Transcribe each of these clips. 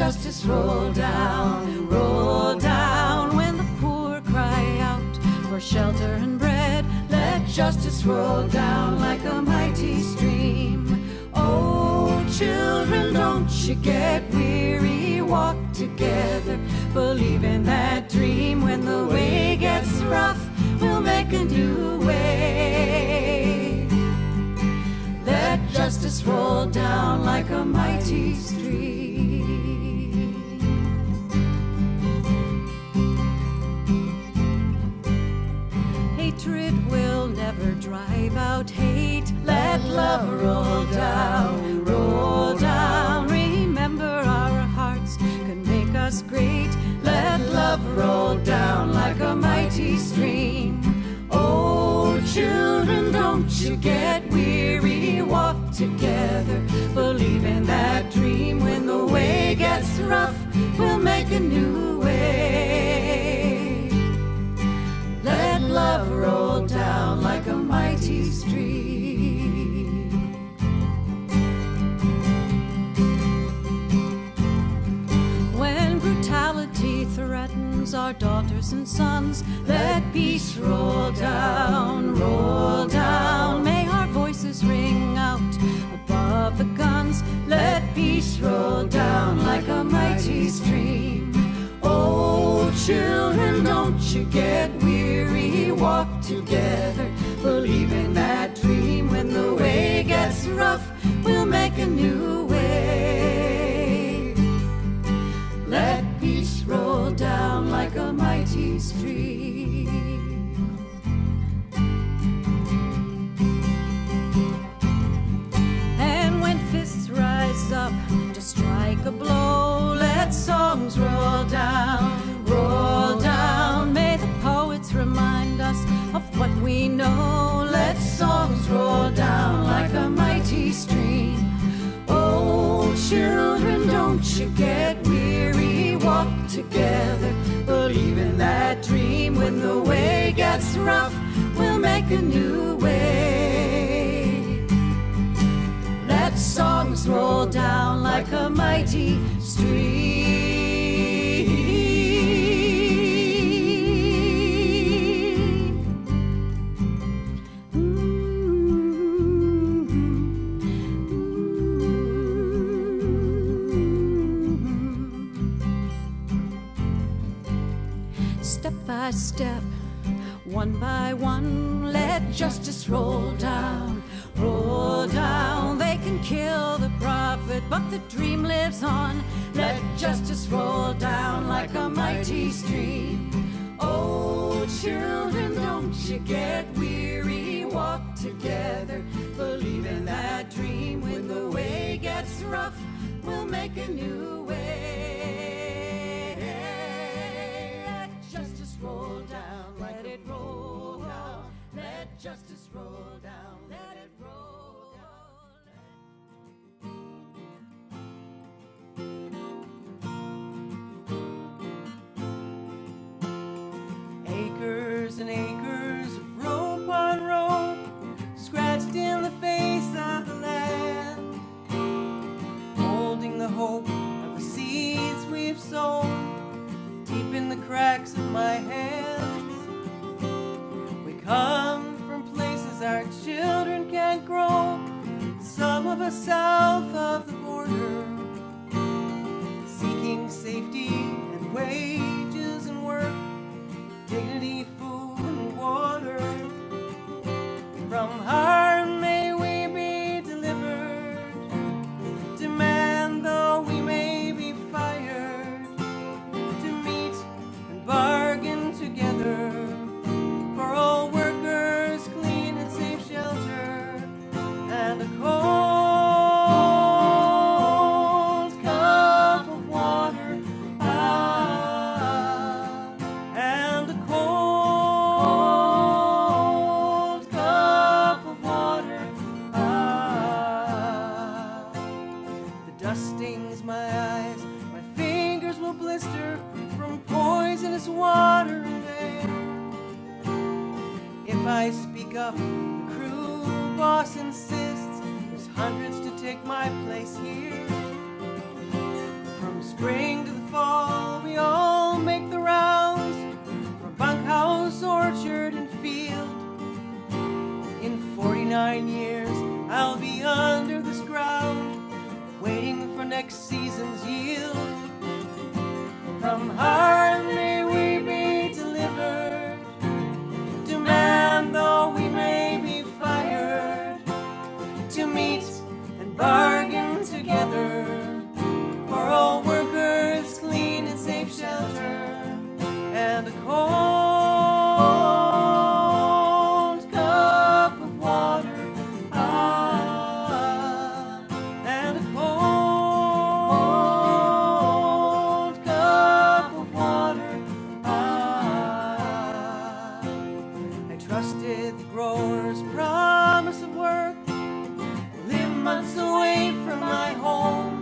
justice roll down, roll down. When the poor cry out for shelter and bread, let justice roll down like a mighty stream. Oh, children, don't you get weary, walk together, believe in that dream. When the way gets rough, we'll make a new way. Let justice roll down like a mighty stream. Hatred will never drive out hate. Let love roll down, roll down. Remember, our hearts can make us great. Let love roll down like a mighty stream. Oh, children, don't you get weary, walk together, believe in that dream. When the way gets rough, we'll make a new way. Let love roll down like a mighty stream. When brutality threatens our daughters and sons, let peace roll down, roll down. May our voices ring out above the guns. Let peace roll down like a mighty stream. Oh, children, don't you get weary, walk together, believe in that dream. When the way gets rough, we'll make a new way. Let peace roll down like a mighty stream. And when fists rise up to strike a blow, let songs roll down, roll down. May the poets remind us of what we know. Let songs roll down like a mighty stream. Oh, children, don't you get weary, walk together, believe in that dream. When the way gets rough, we'll make a new way. Let songs roll down like a mighty stream. Step by step, one by one, let justice roll down, roll down. They can kill the prophet, but the dream lives on. Let justice roll down like a mighty stream. Oh, children, don't you get weary, walk together, believe in that dream. When the way gets rough, we'll make a new way. Let justice roll down, let it roll down. Let justice roll down, let it roll down. Acres and acres of rope on rope, scratched in the face of the land, holding the hope of the seeds we've sown deep in the cracks of my hands. We come from places our children can't grow, some of us south of the border, seeking safety and wages and work, dignity, food and water. From harm may we be delivered, demand though we may be fired, to meet and bargain together for all workers, clean and safe shelter, and a cold cup of water, and a cold cup of water, The dust stings my eyes, my fingers will blister from poisonous water and air. If I speak up, the crew boss insists there's hundreds to take my place here. From spring to the fall, we all make the rounds from bunkhouse, orchard, and field. In 49 years, I'll be under this ground, waiting for next season's yield. From harm may we be delivered, to man though we may be fired, to meet and bargain together, for all workers clean and safe shelter, and a cold cup of water, and a cold cup of water, I trusted the grower's promise of work, live months away from my home.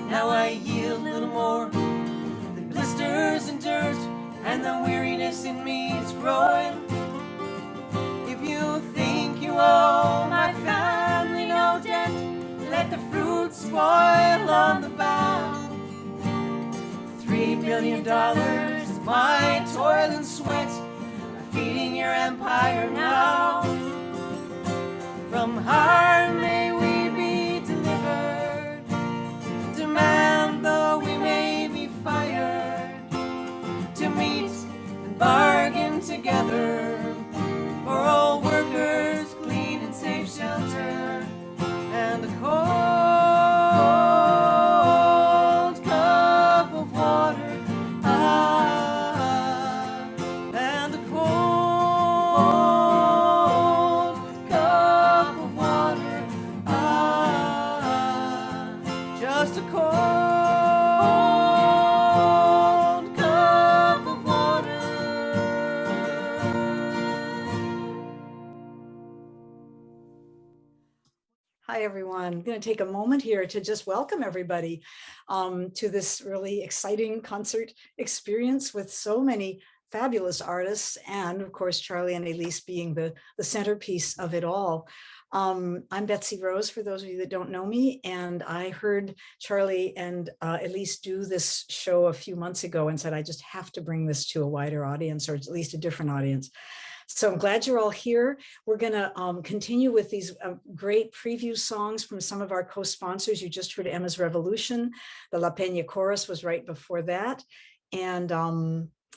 Now I yield little more than blisters and dirt, and the weariness in me is growing. If you think you owe my family no debt, let the fruit spoil on the bough. $3 billion of my toil and sweat are feeding your empire now. From harm may we be delivered, demand though we may be fired, to meet and bargain together, for all workers clean and safe shelter, and a cold cup of water, and a cold cup of water, just a cold cup of water. Hi, everyone. I'm going to take a moment here to just welcome everybody to this really exciting concert experience with so many fabulous artists, and of course, Charlie and Elise being the centerpiece of it all. I'm Betsy Rose, for those of you that don't know me, and I heard Charlie and Elise do this show a few months ago and said, I just have to bring this to a wider audience, or at least a different audience. So I'm glad you're all here. We're going to continue with these great preview songs from some of our co-sponsors. You just heard Emma's Revolution. The La Peña Chorus was right before that. And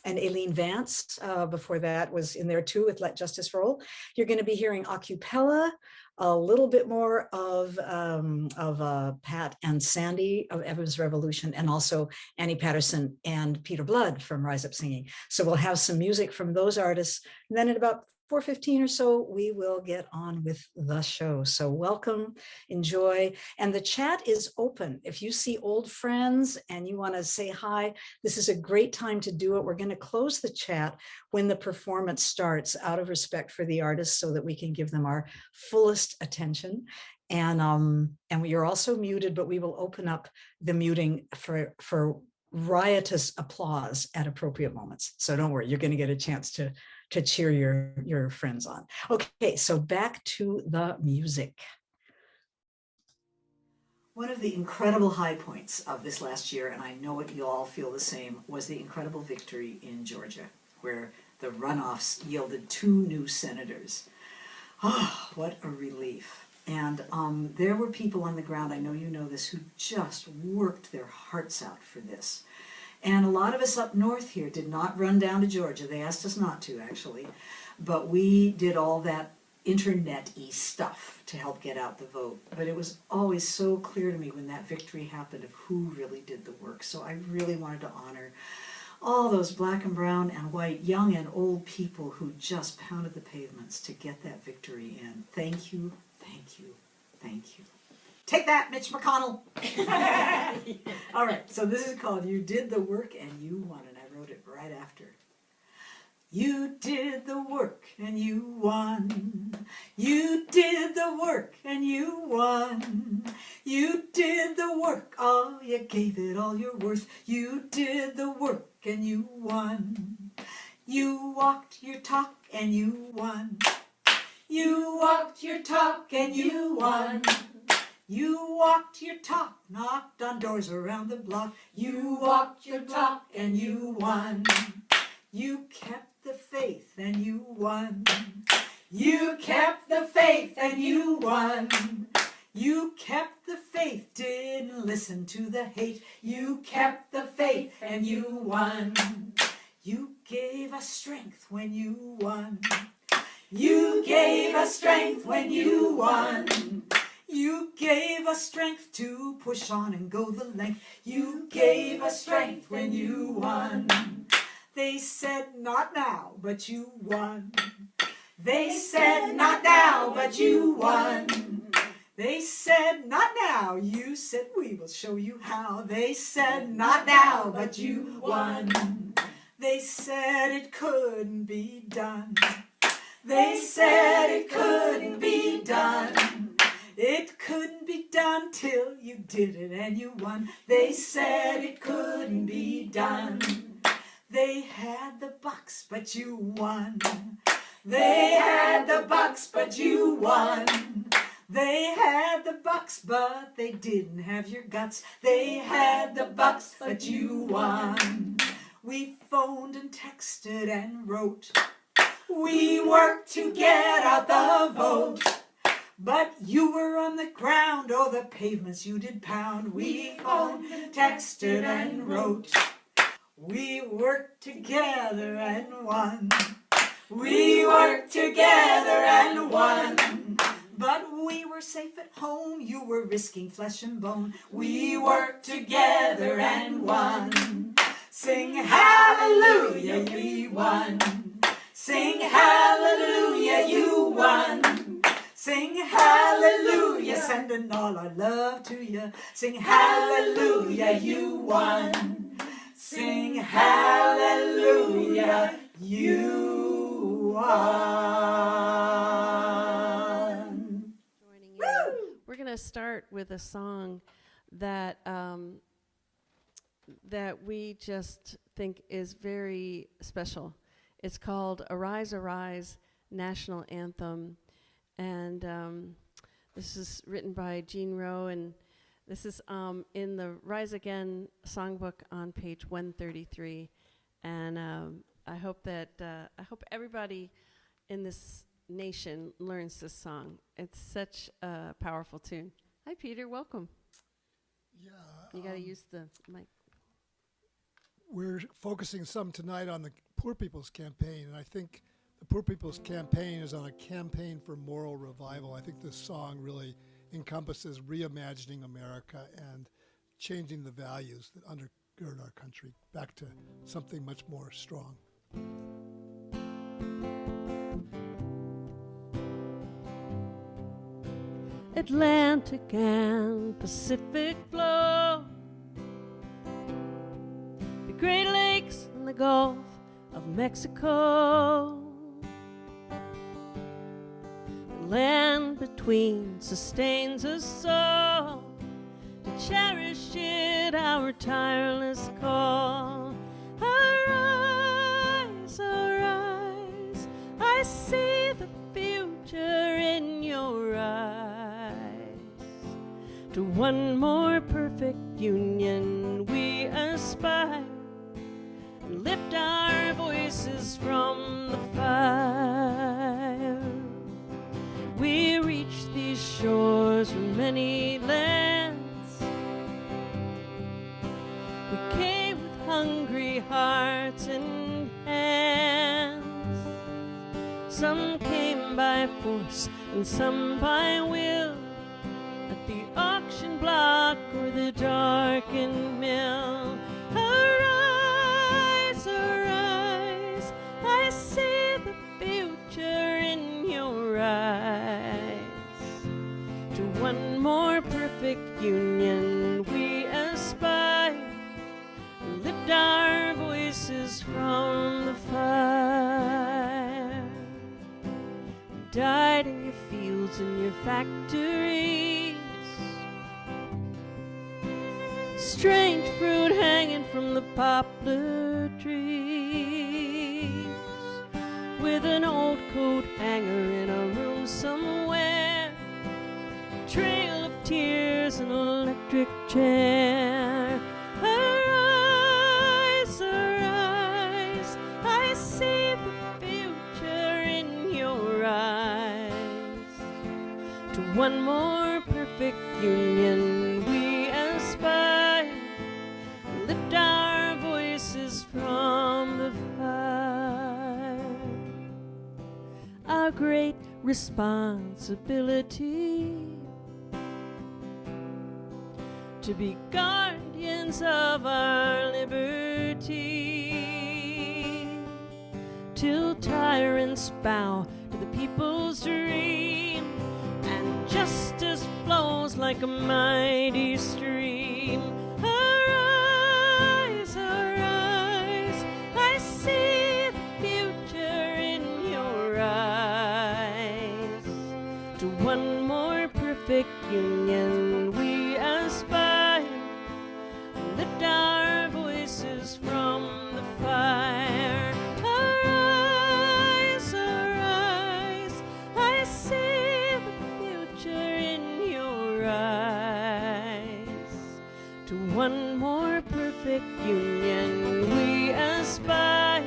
Aileen Vance before that was in there too with Let Justice Roll. You're going to be hearing Acapella, a little bit more of Pat and Sandy of Emma's Revolution, and also Annie Patterson and Peter Blood from Rise Up Singing. So we'll have some music from those artists. And then at about 4:15 or so, we will get on with the show. So welcome, enjoy. And the chat is open. If you see old friends and you want to say hi, this is a great time to do it. We're going to close the chat when the performance starts, out of respect for the artists, so that we can give them our fullest attention. And you're also muted, but we will open up the muting for riotous applause at appropriate moments. So don't worry, you're going to get a chance to cheer your friends on. Okay, so back to the music. One of the incredible high points of this last year, and I know you all feel the same, was the incredible victory in Georgia, where the runoffs yielded 2 new senators. Oh, what a relief. And there were people on the ground, I know you know this, who just worked their hearts out for this. And a lot of us up north here did not run down to Georgia. They asked us not to, actually. But we did all that internet-y stuff to help get out the vote. But it was always so clear to me when that victory happened of who really did the work. So I really wanted to honor all those black and brown and white, young and old people who just pounded the pavements to get that victory in. Thank you, thank you, thank you. Take that, Mitch McConnell. All right, so this is called You Did the Work and You Won, and I wrote it right after. You did the work and you won. You did the work and you won. You did the work, oh, you gave it all your worth. You did the work and you won. You walked your talk and you won. You walked your talk and you won. You walked your talk, knocked on doors around the block. You walked your talk and you won. You kept the faith and you won. You kept the faith and you won. You kept the faith, didn't listen to the hate. You kept the faith and you won. You gave us strength when you won. You gave us strength when you won. You gave us strength to push on and go the length. You gave us strength when you won. They said not now, but you won. They said not now, but you won. They said not now, you said we will show you how. They said not now, but you won. They said it couldn't be done. They said it couldn't be done. It couldn't be done till you did it and you won. They said it couldn't be done. They had the bucks, but you won. They had the bucks, but you won. They had the bucks, but they didn't have your guts. They had the bucks, but you won. We phoned and texted and wrote. We worked to get out the vote. But you were on the ground, oh, the pavements you did pound. We phoned, texted, and wrote. We worked together and won. We worked together and won. But we were safe at home, you were risking flesh and bone. We worked together and won. Sing hallelujah, we won. Sing hallelujah, you won. Sing hallelujah, sending all our love to you. Sing hallelujah, you won. Sing hallelujah, you won. Joining in. We're going to start with a song that that we just think is very special. It's called Arise, Arise, National Anthem. And this is written by Jean Rowe, and this is in the Rise Again songbook on page 133. And I hope everybody in this nation learns this song. It's such a powerful tune. Hi, Peter. Welcome. Yeah. You got to use the mic. We're focusing some tonight on the Poor People's Campaign, and I think the Poor People's Campaign is on a campaign for moral revival. I think this song really encompasses reimagining America and changing the values that undergird our country back to something much more strong. Atlantic and Pacific flow, the Great Lakes and the Gulf of Mexico. The land between sustains us so, to cherish it our tireless call. Arise, arise, I see the future in your eyes. To one more perfect union we aspire, and lift our voices from the fire. We reach these shores from many lands. We came with hungry hearts and hands. Some came by force and some by will, at the auction block or the darkened mill. Arise, arise, I see the future in your eyes. To one more perfect union we aspire, lift our voices from the fire. We died in your fields and your factories, strange fruit hanging from the poplar trees, with an old coat hanger in a room somewhere, trail of tears there's an electric chair. Arise, arise, I see the future in your eyes. To one more perfect union we aspire. Lift our voices from the fire. Our great responsibility to be guardians of our liberty, till tyrants bow to the people's dream, and justice flows like a mighty stream. Arise, arise, I see the future in your eyes. To one more perfect union we aspire. Lift our voices from the fire. Arise, arise, I see the future in your eyes. To one more perfect union we aspire,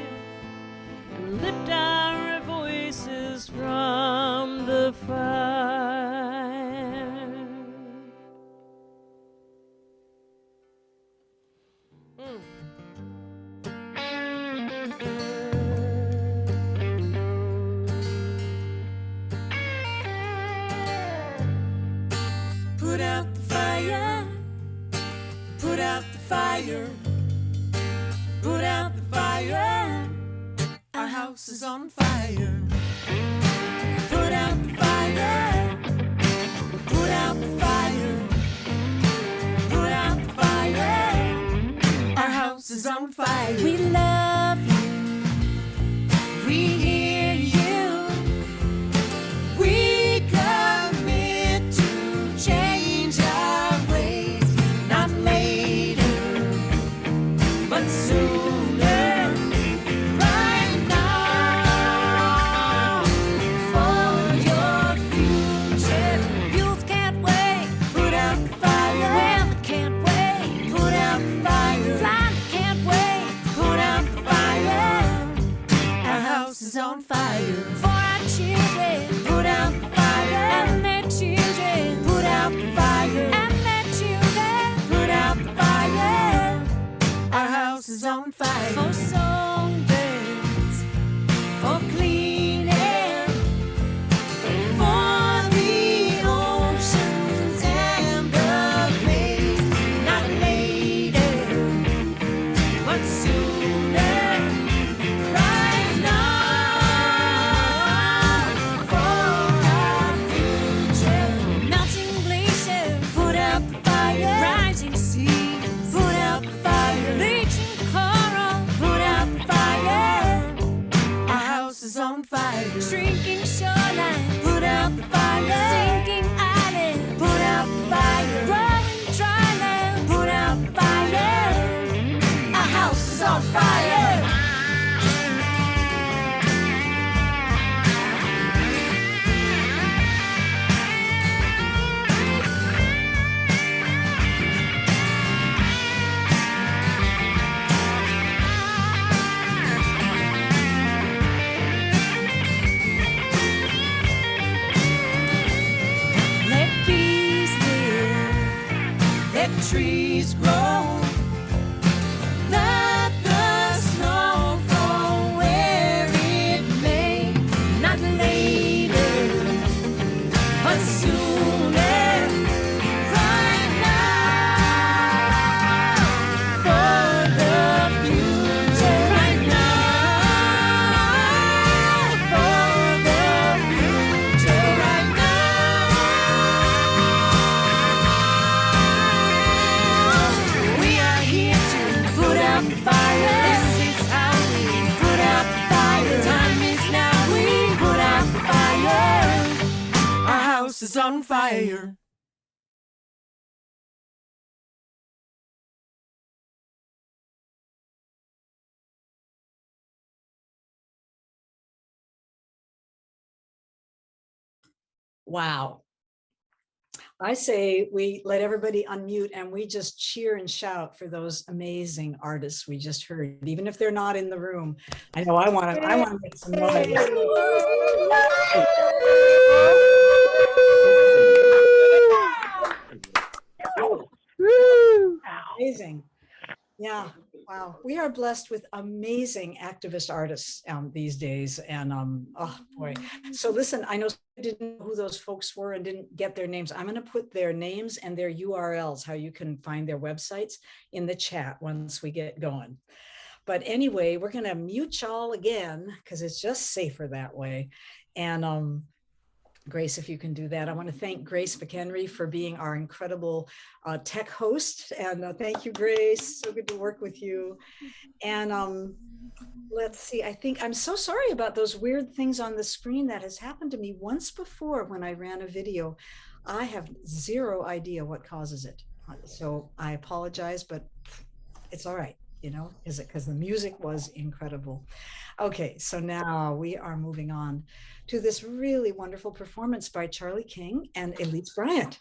and lift our voices from the fire. Put out the fire. Put out the fire. Put out the fire. Our house is on fire. Put out the fire. Put out the fire. Put out the fire. Our house is on fire. We love you. We hear you. We commit to change our ways, not later, but sooner. Right now, for your future. Youth can't wait. Put out the fire. Women can't wait. Put out the fire. Blind can't wait. Put out the fire. Our house is on fire. For our children. Put out the fire. And their children. Put out the fire. And their children. Put out the fire. Our house is on fire. For songbirds. For cleaning. For the oceans and the waves. Not later, but sooner. Right now, for our future. Melting glaciers. Put out the fire. Rising seas. Put out the fire. Bleaching coral. Put out the fire. Our house is on fire. Shrinking shoreline. Put out the fire. Sinking island. Put out the fire. Growing dry land. Put out the fire. Our house is on fire. Let bees live, let trees grow, let the snow fall where it may, not later, but sooner. Right now, for the future. Right now, for the future. Right now, we are here to put out the fire. This is how we put out the fire. Time is now. We put out the fire. Our house is on fire. Wow. I say we let everybody unmute and we just cheer and shout for those amazing artists we just heard, even if they're not in the room. I know I want to make some noise. Amazing. Yeah. Wow. We are blessed with amazing activist artists these days. And oh boy. So listen, I know I didn't know who those folks were and didn't get their names. I'm going to put their names and their URLs, how you can find their websites, in the chat once we get going. But anyway, we're going to mute y'all again because it's just safer that way. And Grace, if you can do that. I want to thank Grace McHenry for being our incredible tech host. And thank you, Grace. So good to work with you. And let's see, I think I'm so sorry about those weird things on the screen. That has happened to me once before when I ran a video. I have zero idea what causes it. So I apologize, but it's all right. You know, is it because the music was incredible? Okay, so now we are moving on to this really wonderful performance by Charlie King and Elise Bryant.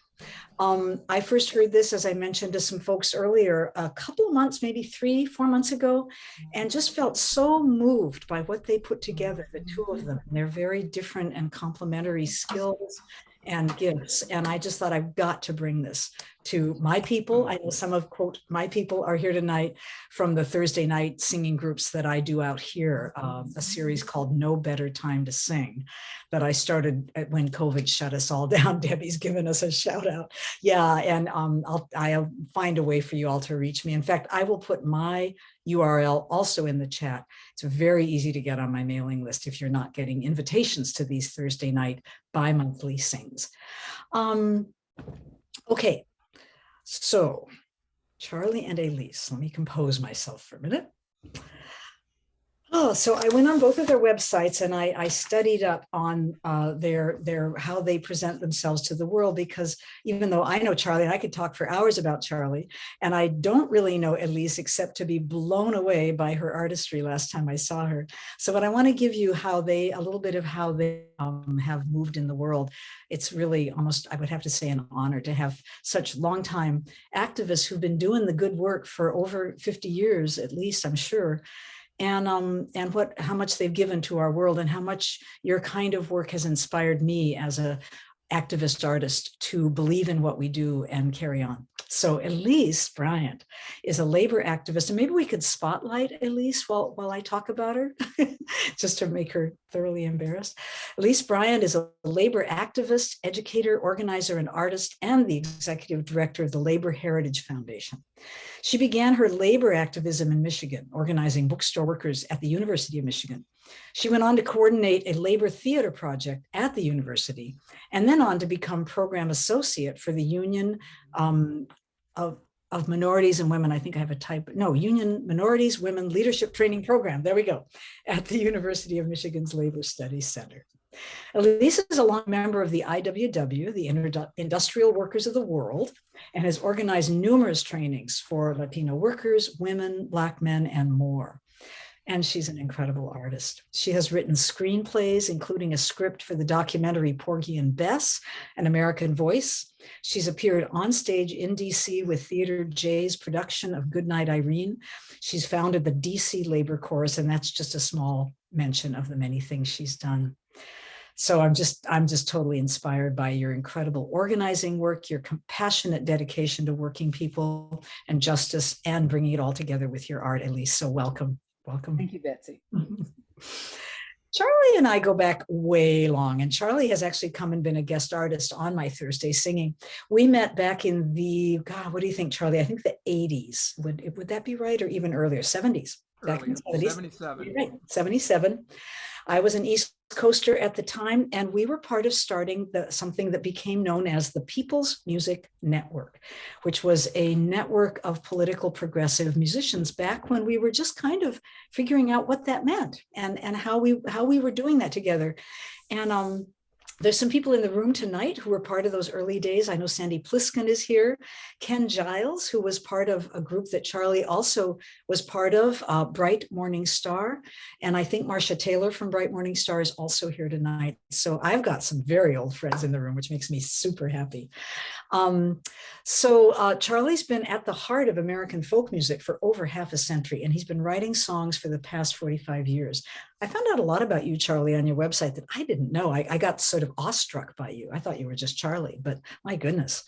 I first heard this, as I mentioned to some folks earlier, a couple of months, maybe 3-4 months ago, and just felt so moved by what they put together, the two of them, and their very different and complementary skills and gifts. And I just thought, I've got to bring this to my people. I know some of, quote, my people are here tonight from the Thursday night singing groups that I do out here, a series called No Better Time to Sing that I started when COVID shut us all down. Debbie's given us a shout out. Yeah, and I'll find a way for you all to reach me. In fact, I will put my URL also in the chat. It's very easy to get on my mailing list if you're not getting invitations to these Thursday night bi-monthly sings. Okay, so Charlie and Elise, let me compose myself for a minute. Oh, so I went on both of their websites and I studied up on their how they present themselves to the world, because even though I know Charlie, and I could talk for hours about Charlie, and I don't really know Elise except to be blown away by her artistry last time I saw her. So what I want to give you a little bit of how they have moved in the world. It's really almost, I would have to say, an honor to have such longtime activists who've been doing the good work for over 50 years, at least, I'm sure. And how much they've given to our world, and how much your kind of work has inspired me as a activist artist to believe in what we do and carry on. So Elise Bryant is a labor activist, and maybe we could spotlight Elise while I talk about her, just to make her thoroughly embarrassed. Elise Bryant is a labor activist, educator, organizer, and artist, and the executive director of the Labor Heritage Foundation. She began her labor activism in Michigan, organizing bookstore workers at the University of Michigan. She went on to coordinate a labor theater project at the university, and then on to become program associate for the Union of Minorities and Women. I think I have a typo. No, Union Minorities Women Leadership Training Program. There we go, at the University of Michigan's Labor Studies Center. Elise is a long member of the IWW, the Industrial Workers of the World, and has organized numerous trainings for Latino workers, women, Black men, and more. And she's an incredible artist. She has written screenplays, including a script for the documentary Porgy and Bess, An American Voice. She's appeared on stage in DC with Theater J's production of Goodnight Irene. She's founded the DC Labor Chorus, and that's just a small mention of the many things she's done. So I'm just totally inspired by your incredible organizing work, your compassionate dedication to working people and justice, and bringing it all together with your art, Elise. So welcome. Welcome. Thank you, Betsy. Charlie and I go back way long, and Charlie has actually come and been a guest artist on my Thursday singing. We met back in the, God, what do you think, Charlie? I think the 80s. Would that be right? Or even earlier, 70s? Back in the 70s. 77. Right, 77. I was an East Coaster at the time, and we were part of starting something that became known as the People's Music Network, which was a network of political progressive musicians back when we were just kind of figuring out what that meant and how we were doing that together. And there's some people in the room tonight who were part of those early days. I know Sandy Pliskin is here. Ken Giles, who was part of a group that Charlie also was part of, Bright Morning Star. And I think Marcia Taylor from Bright Morning Star is also here tonight. So I've got some very old friends in the room, which makes me super happy. Charlie's been at the heart of American folk music for over half a century, and he's been writing songs for the past 45 years. I found out a lot about you, Charlie, on your website that I didn't know. I got sort of awestruck by you. I thought you were just Charlie, but my goodness.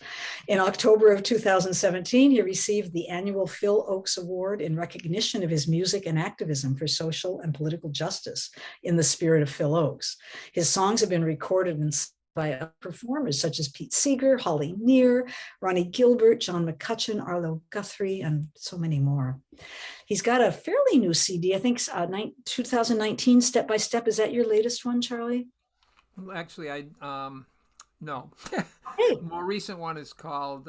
In October of 2017, he received the annual Phil Oakes Award in recognition of his music and activism for social and political justice in the spirit of Phil Oakes. His songs have been recorded and by performers such as Pete Seeger, Holly Near, Ronnie Gilbert, John McCutcheon, Arlo Guthrie, and so many more. He's got a fairly new CD, I think 2019, Step by Step. Is that your latest one, Charlie? Well, actually, no. Hey. More recent one is called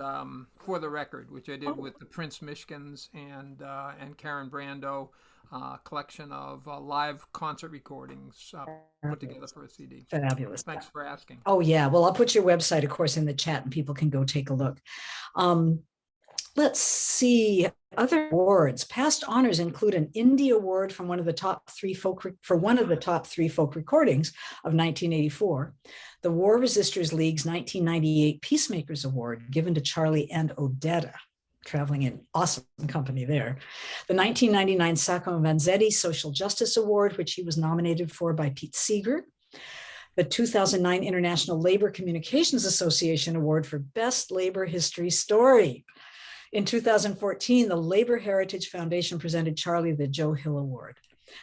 For the Record, which I did with the Prince Mishkins and Karen Brando. Collection of live concert recordings put together for a CD. Fabulous. Thanks for asking. Oh, yeah. Well, I'll put your website, of course, in the chat and people can go take a look. Let's see. Other awards. Past honors include an Indie Award from one of the top three folk recordings of 1984, the War Resisters League's 1998 Peacemakers Award given to Charlie and Odetta, traveling in awesome company there. The 1999 Sacco Vanzetti Social Justice Award, which he was nominated for by Pete Seeger. The 2009 International Labor Communications Association Award for Best Labor History Story. In 2014, the Labor Heritage Foundation presented Charlie the Joe Hill Award.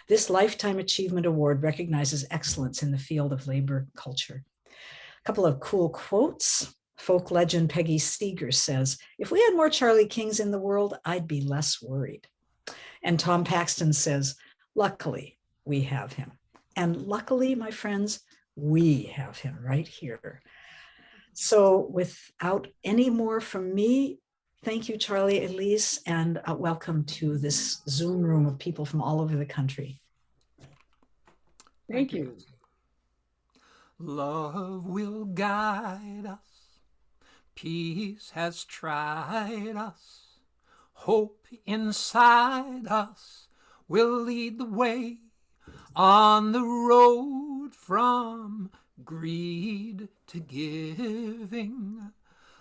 This Lifetime Achievement Award recognizes excellence in the field of labor culture. A couple of cool quotes. Folk legend Peggy Seeger says, "If we had more Charlie Kings in the world, I'd be less worried." And Tom Paxton says, "Luckily, we have him." And luckily, my friends, we have him right here. So without any more from me, thank you, Charlie, Elise, and welcome to this Zoom room of people from all over the country. Thank you. Love will guide us. Peace has tried us, hope inside us will lead the way on the road from greed to giving.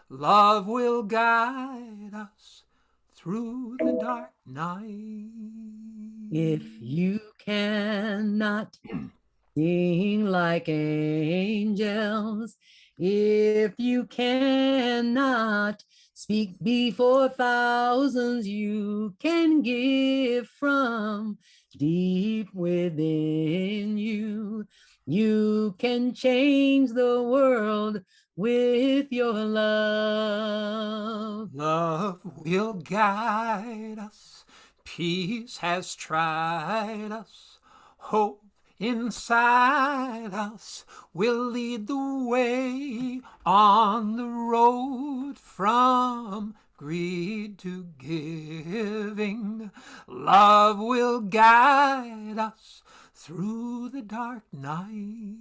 Love will guide us through the dark night. If you cannot sing like angels, if you cannot speak before thousands, you can give from deep within you. You can change the world with your love. Love will guide us. Peace has tried us. Hope inside us will lead the way on the road from greed to giving. Love will guide us through the dark night.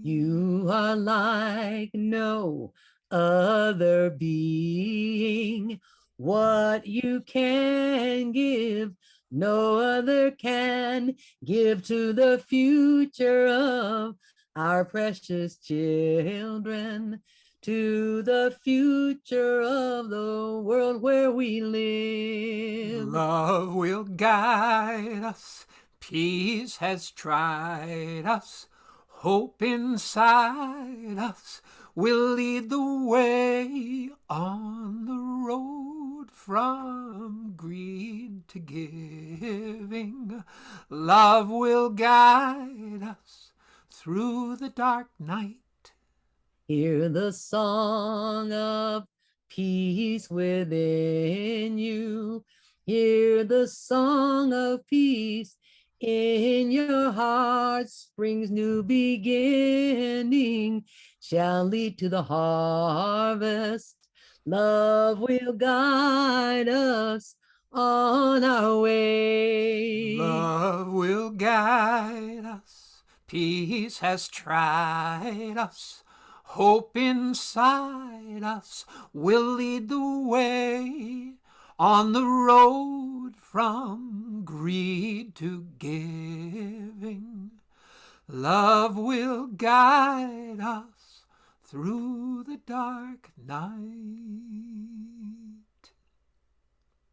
You are like no other being. What you can give, no other can give to the future of our precious children, to the future of the world where we live. Love will guide us. Peace has tried us. Hope inside us will lead the way on the road from greed to giving. Love will guide us through the dark night. Hear the song of peace within you. Hear the song of peace in your heart. Spring's new beginning shall lead to the harvest. Love will guide us on our way. Love will guide us. Peace has tried us. Hope inside us will lead the way on the road from greed to giving. Love will guide us through the dark night.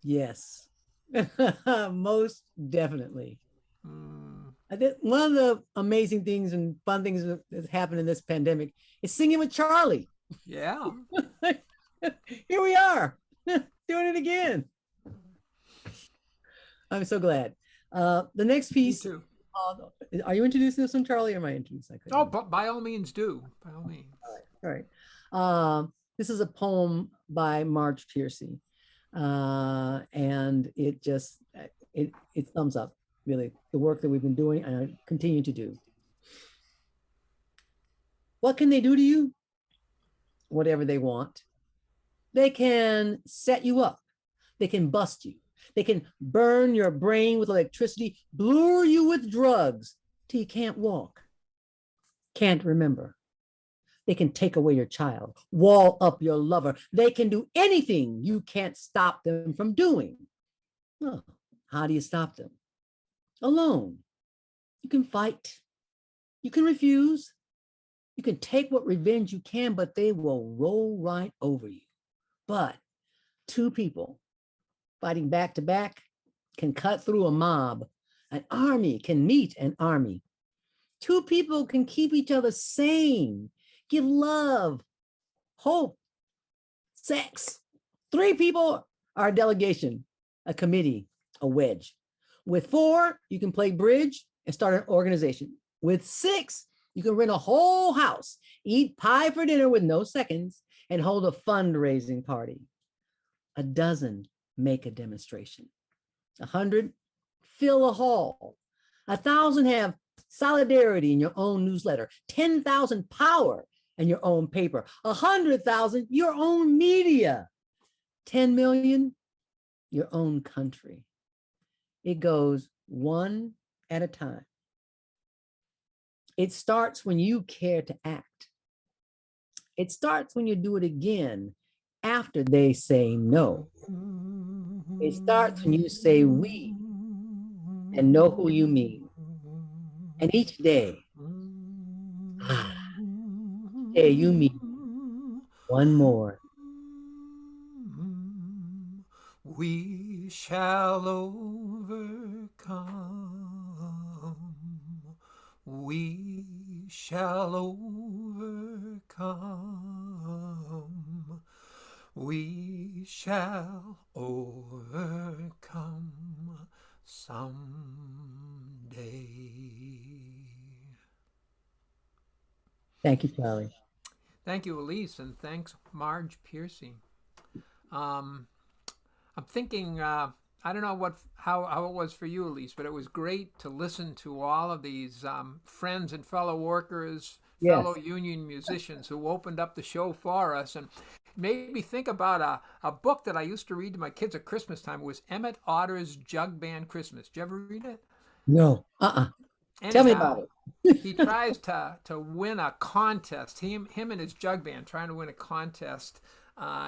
Yes, most definitely. Mm, I think one of the amazing things and fun things that's happened in this pandemic is singing with Charlie. yeah. Here we are doing it again. I'm so glad. The next Me piece, too. are you introducing this one, Charlie, or am I introducing? Oh, but by all means do. By all means. All right. This is a poem by Marge Piercy. And it just, it sums up really the work that we've been doing and continue to do. What can they do to you? Whatever they want. They can set you up. They can bust you. They can burn your brain with electricity, lure you with drugs till you can't walk, can't remember. They can take away your child, wall up your lover. They can do anything you can't stop them from doing. Well, how do you stop them? Alone. You can fight. You can refuse. You can take what revenge you can, but they will roll right over you. But two people fighting back to back can cut through a mob. An army can meet an army. Two people can keep each other sane, give love, hope, sex. Three people are a delegation, a committee, a wedge. With four, you can play bridge and start an organization. With six, you can rent a whole house, eat pie for dinner with no seconds, and hold a fundraising party. A dozen make a demonstration. 100 fill a hall. 1,000 have solidarity in your own newsletter. 10,000 power in your own paper. 100,000 your own media. 10 million your own country. It goes one at a time. It starts when you care to act. It starts when you do it again after they say no. It starts when you say we and know who you mean. And each day you meet one more. We shall overcome. We shall overcome. We shall overcome someday. Thank you, Charlie. Thank you, Elise, and thanks, Marge Piercy. I'm thinking, I don't know how it was for you, Elise, but it was great to listen to all of these friends and fellow workers, fellow union musicians who opened up the show for us, and made me think about a book that I used to read to my kids at Christmas time. It was Emmett Otter's Jug Band Christmas. Did you ever read it? No. Anyhow, tell me about it. He tries to win a contest. Him and his jug band trying to win a contest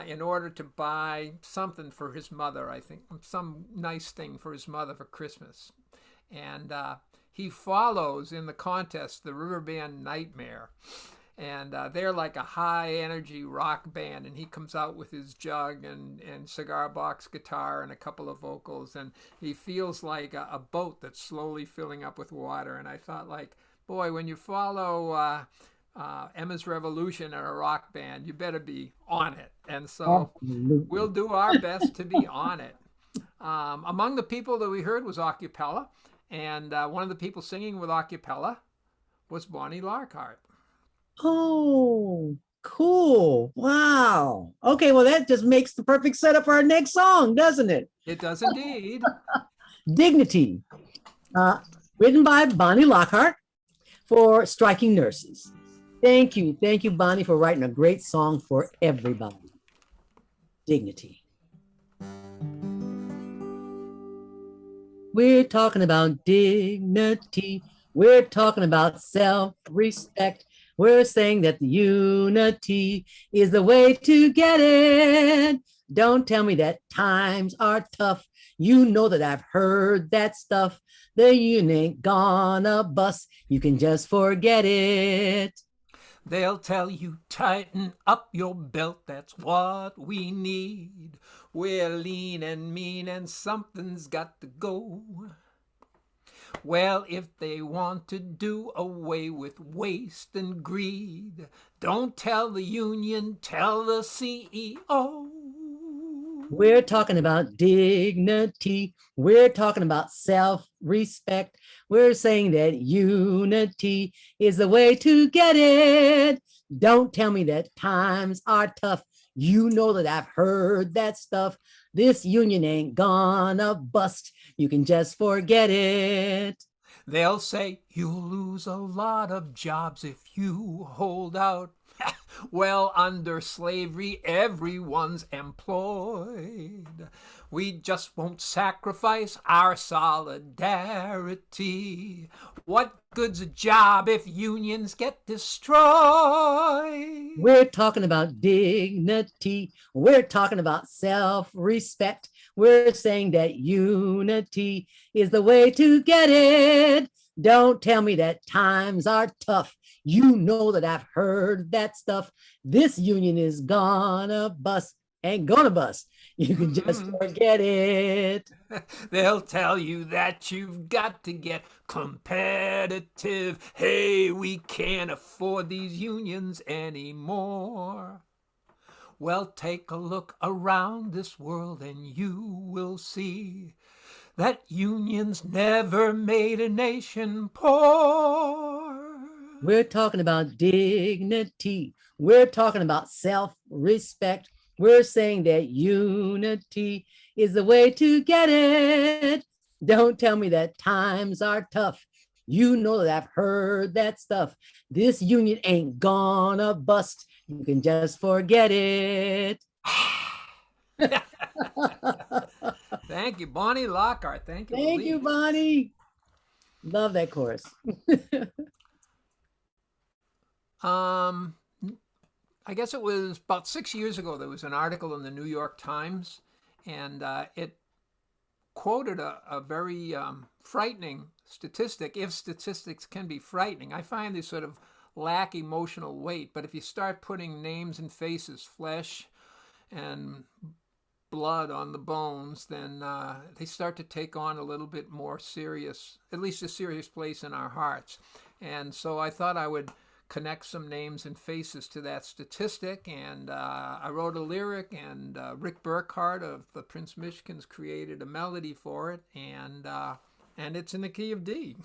in order to buy something for his mother, I think, some nice thing for his mother for Christmas. And he follows in the contest the River Band Nightmare. And they're like a high energy rock band, and he comes out with his jug and cigar box guitar and a couple of vocals, and he feels like a boat that's slowly filling up with water. And I thought, like, boy, when you follow Emma's Revolution and a rock band, you better be on it. And so we'll do our best to be on it. Among the people that we heard was Acapella, and one of the people singing with Acapella was Bonnie Larkhart. Oh, cool. Wow. Okay, well, that just makes the perfect setup for our next song, doesn't it? It does indeed. Dignity, written by Bonnie Lockhart for striking nurses. Thank you, Bonnie, for writing a great song for everybody. Dignity. We're talking about dignity. We're talking about self-respect. We're saying that the unity is the way to get it. Don't tell me that times are tough. You know that I've heard that stuff. The union ain't gonna bust. You can just forget it. They'll tell you, tighten up your belt, that's what we need. We're lean and mean and something's got to go. Well, if they want to do away with waste and greed, don't tell the union, tell the CEO. We're talking about dignity. We're talking about self-respect. We're saying that unity is the way to get it. Don't tell me that times are tough. You know that I've heard that stuff. This union ain't gonna bust. You can just forget it. They'll say you'll lose a lot of jobs if you hold out. Well, under slavery, everyone's employed. We just won't sacrifice our solidarity. What good's a job if unions get destroyed? We're talking about dignity. We're talking about self-respect. We're saying that unity is the way to get it. Don't tell me that times are tough. You know that I've heard that stuff. This union is gonna bust. Ain't gonna bust. You can just forget it. They'll tell you that you've got to get competitive. Hey, we can't afford these unions anymore. Well, take a look around this world and you will see that unions never made a nation poor. We're talking about dignity. We're talking about self-respect. We're saying that unity is the way to get it. Don't tell me that times are tough. You know that I've heard that stuff. This union ain't gonna bust. You can just forget it. Thank you, Bonnie Lockhart. Thank you, Thank you, Elise. Bonnie. Love that chorus. I guess it was about 6 years ago, there was an article in the New York Times, and it quoted a very frightening statistic, if statistics can be frightening. I find they sort of lack emotional weight, but if you start putting names and faces, flesh and blood on the bones, then they start to take on a little bit more serious, at least a serious place in our hearts. And so I thought I would connect some names and faces to that statistic, and I wrote a lyric, and Rick Burkhardt of the Prince Mishkins created a melody for it, and it's in the key of D.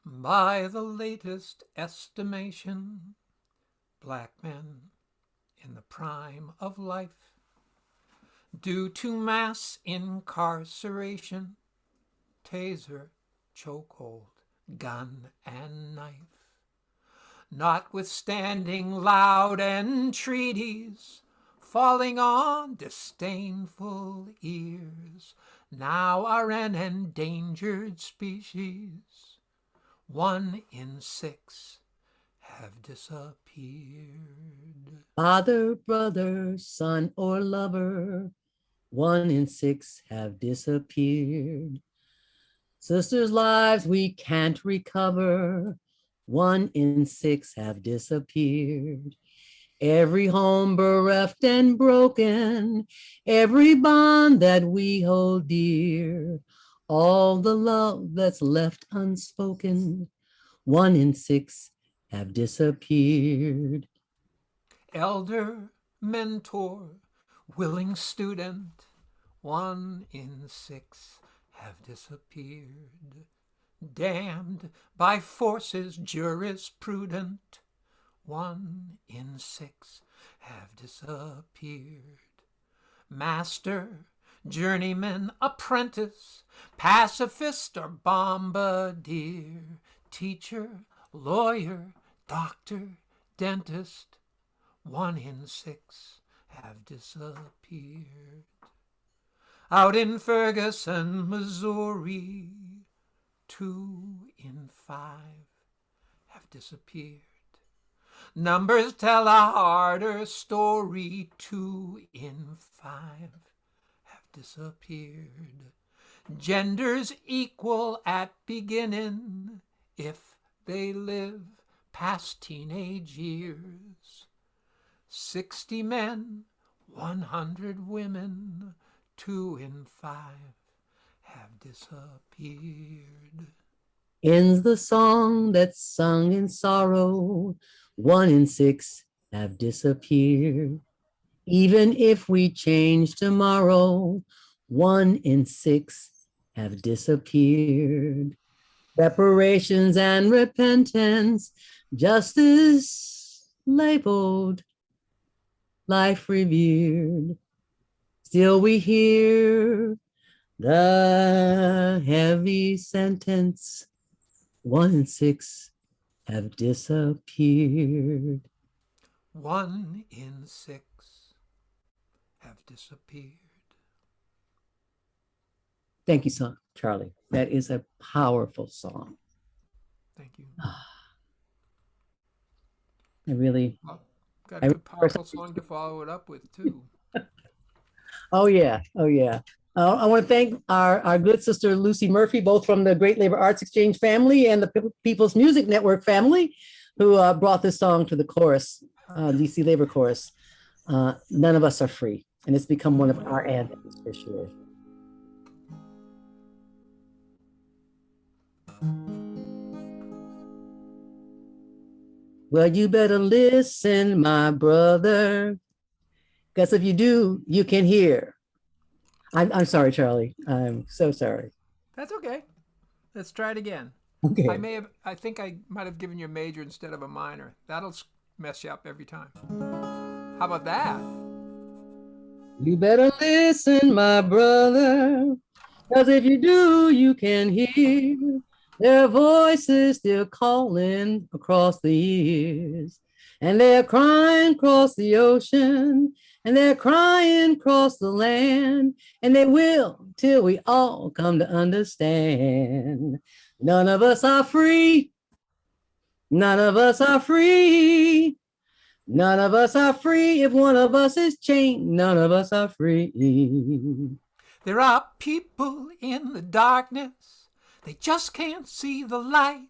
By the latest estimation, black men in the prime of life, due to mass incarceration, taser, chokehold, gun, and knife, notwithstanding loud entreaties, falling on disdainful ears, now are an endangered species. 1 in 6 have disappeared. Father, brother, son, or lover, 1 in 6 have disappeared. Sisters' lives we can't recover, 1 in 6 have disappeared. Every home bereft and broken, every bond that we hold dear, all the love that's left unspoken, 1 in 6 have disappeared. Elder, mentor, willing student, 1 in 6 have disappeared. Damned by forces jurisprudent, 1 in 6 have disappeared. Master, journeyman, apprentice, pacifist or bombardier, teacher, lawyer, doctor, dentist, 1 in 6 have disappeared. Out in Ferguson, Missouri, 2 in 5 have disappeared. Numbers tell a harder story. 2 in 5 have disappeared. Genders equal at beginning if they live past teenage years. 60 men, 100 women, 2 in 5 have disappeared. Ends the song that's sung in sorrow. 1 in 6 have disappeared. Even if we change tomorrow, 1 in 6 have disappeared. Reparations and repentance, justice labeled, life revered. Still we hear the heavy sentence. 1 in 6 have disappeared. 1 in 6 have disappeared. Thank you, son, Charlie. That is a powerful song. Thank you. I really. Well, got a good, powerful song to follow it up with, too. Oh, yeah. Oh, yeah. I want to thank our good sister, Lucy Murphy, both from the Great Labor Arts Exchange family and the People's Music Network family, who brought this song to the chorus, DC Labor Chorus. None of us are free. And it's become one of our anthems for sure. Well, you better listen, my brother, because if you do, you can hear. I'm sorry, Charlie. I'm so sorry. That's okay. Let's try it again. Okay. I think I might have given you a major instead of a minor. That'll mess you up every time. How about that? You better listen, my brother, because if you do, you can hear their voices still calling across the years. And they're crying across the ocean, and they're crying across the land, and they will till we all come to understand. None of us are free. None of us are free. None of us are free. If one of us is chained, none of us are free. There are people in the darkness. They just can't see the light.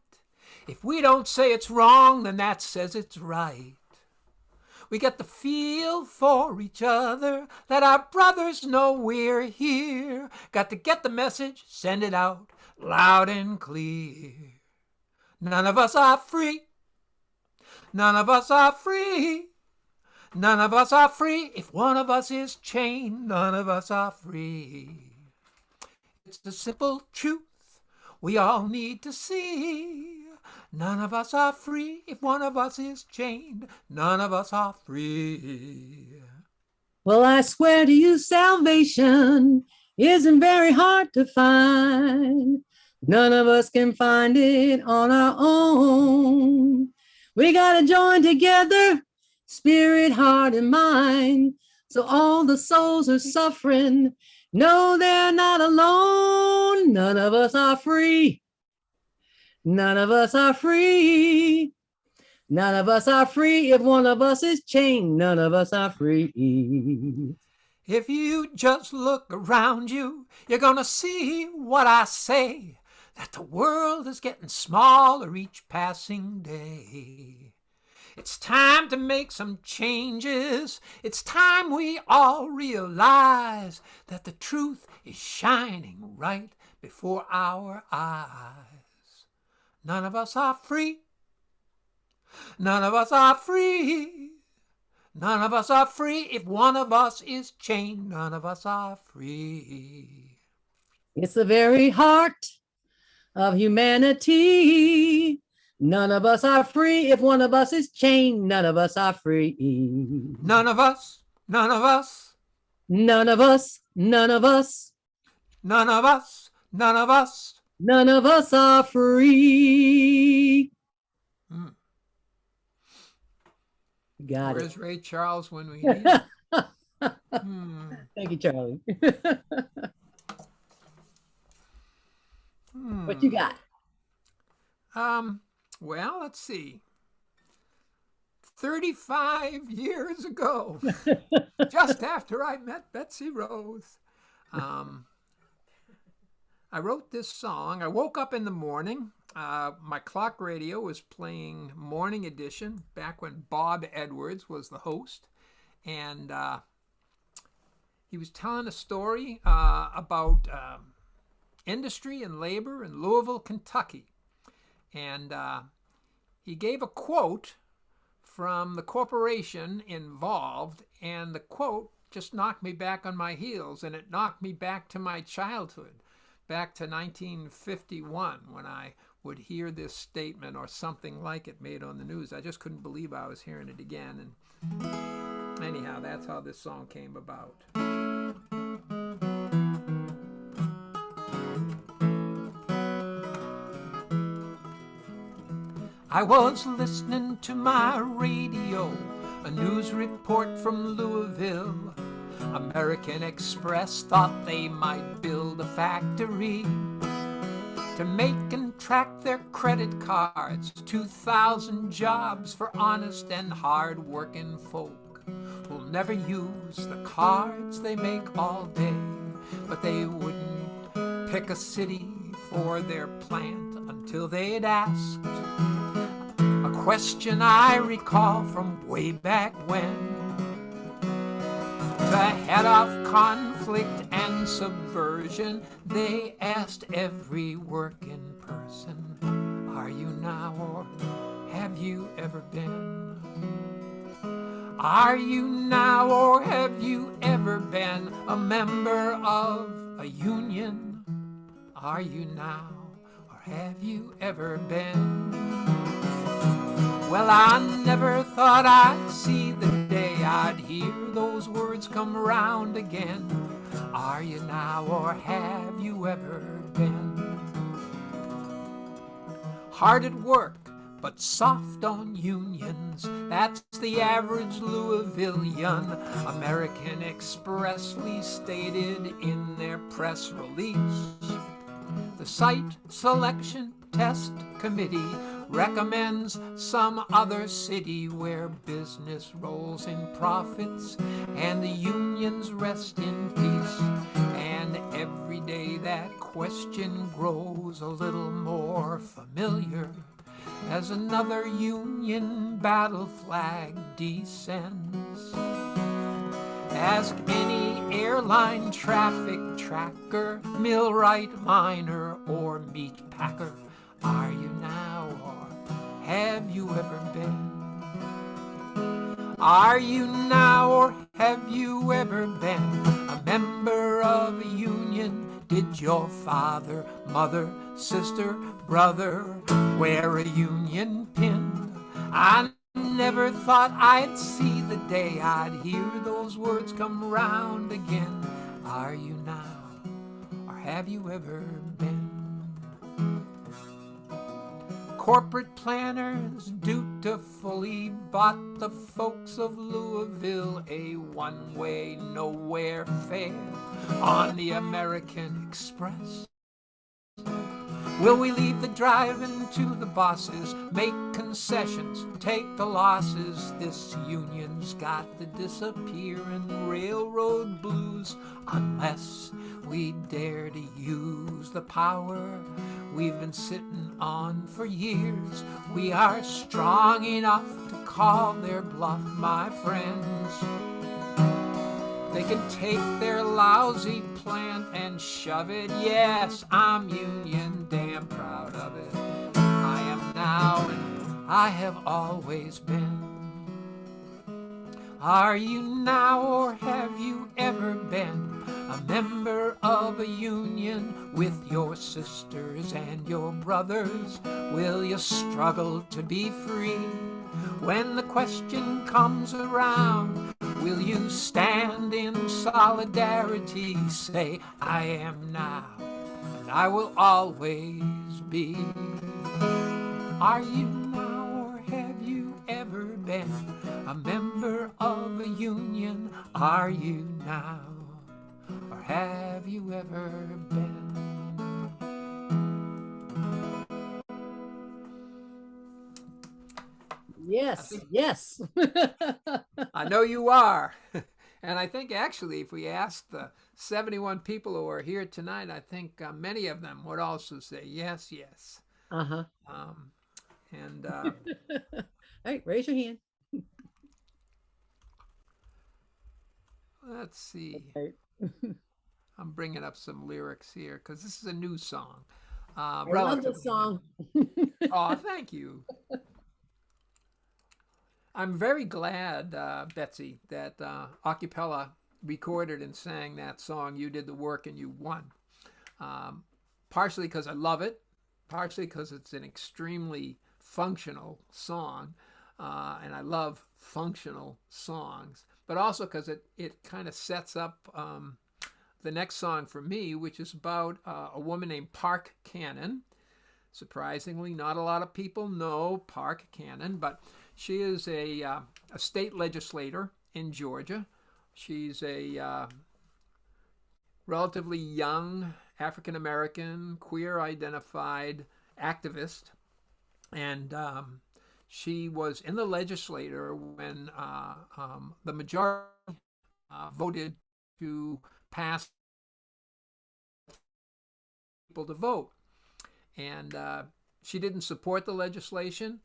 If we don't say it's wrong, then that says it's right. We got to feel for each other. Let our brothers know we're here. Got to get the message, send it out loud and clear. None of us are free. None of us are free. None of us are free. If one of us is chained, none of us are free. It's the simple truth we all need to see. None of us are free. If one of us is chained, none of us are free. Well, I swear to you, salvation isn't very hard to find. None of us can find it on our own. We got to join together, spirit, heart, and mind. So all the souls are suffering. No, they're not alone. None of us are free. None of us are free. None of us are free. If one of us is chained, none of us are free. If you just look around you, you're gonna see what I say, that the world is getting smaller each passing day. It's time to make some changes. It's time we all realize that the truth is shining right before our eyes. None of us are free. None of us are free. None of us are free. If one of us is chained, none of us are free. It's the very heart of humanity. None of us are free. If one of us is chained, none of us are free. None of us. None of us. None of us. None of us. None of us. None of us. None of us are free. Got Where's it. Ray Charles when we need him? Thank you, Charlie. What you got? Well, let's see. 35 years ago, just after I met Betsy Rose. I wrote this song. I woke up in the morning. My clock radio was playing Morning Edition back when Bob Edwards was the host. And he was telling a story about industry and labor in Louisville, Kentucky. And he gave a quote from the corporation involved, and the quote just knocked me back on my heels, and it knocked me back to my childhood, back to 1951, when I would hear this statement or something like it made on the news. I just couldn't believe I was hearing it again. And anyhow, that's how this song came about. I was listening to my radio, a news report from Louisville. American Express thought they might build a factory to make and track their credit cards. 2,000 jobs for honest and hard-working folk who'll never use the cards they make all day. But they wouldn't pick a city for their plant until they'd asked a question I recall from way back when. To head off conflict and subversion, they asked every working person, are you now or have you ever been? Are you now or have you ever been a member of a union? Are you now or have you ever been? Well, I never thought I'd see the day I'd hear those words come round again. Are you now or have you ever been? Hard at work, but soft on unions. That's the average Louisvillian. American Expressly stated in their press release. The Site Selection Test Committee recommends some other city where business rolls in profits and the unions rest in peace. And every day that question grows a little more familiar as another union battle flag descends. As any airline traffic tracker, millwright, miner, or meat packer, are you now or have you ever been? Are you now or have you ever been a member of a union? Did your father, mother, sister, brother wear a union pin? I never thought I'd see the day I'd hear those words come round again. Are you now or have you ever been? Corporate planners dutifully bought the folks of Louisville a one-way, nowhere fare on the American Express. Will we leave the driving to the bosses, make concessions, take the losses? This union's got the disappearing railroad blues unless we dare to use the power we've been sitting on for years. We are strong enough to call their bluff, my friends. They can take their lousy plan and shove it. Yes, I'm union, damn proud of it. I am now and I have always been. Are you now or have you ever been a member of a union with your sisters and your brothers? Will you struggle to be free? When the question comes around, will you stand in solidarity? Say, I am now, and I will always be. Are you now, or have you ever been a member of a union? Are you now, or have you ever been? Yes, think, yes. I know you are. And I think actually, if we asked the 71 people who are here tonight, I think many of them would also say yes, yes. Uh-huh. And All right, raise your hand. let's see. Right. I'm bringing up some lyrics here because this is a new song. I love Relatively this song. new. Oh, thank you. I'm very glad, Betsy, that Acapella recorded and sang that song. You did the work and you won. Partially because I love it, partially because it's an extremely functional song, and I love functional songs, but also because it kind of sets up the next song for me, which is about a woman named Park Cannon. Surprisingly, not a lot of people know Park Cannon, but she is a state legislator in Georgia. She's a relatively young African-American, queer-identified activist. And she was in the legislature when the majority voted to pass people to vote. And she didn't support the legislation,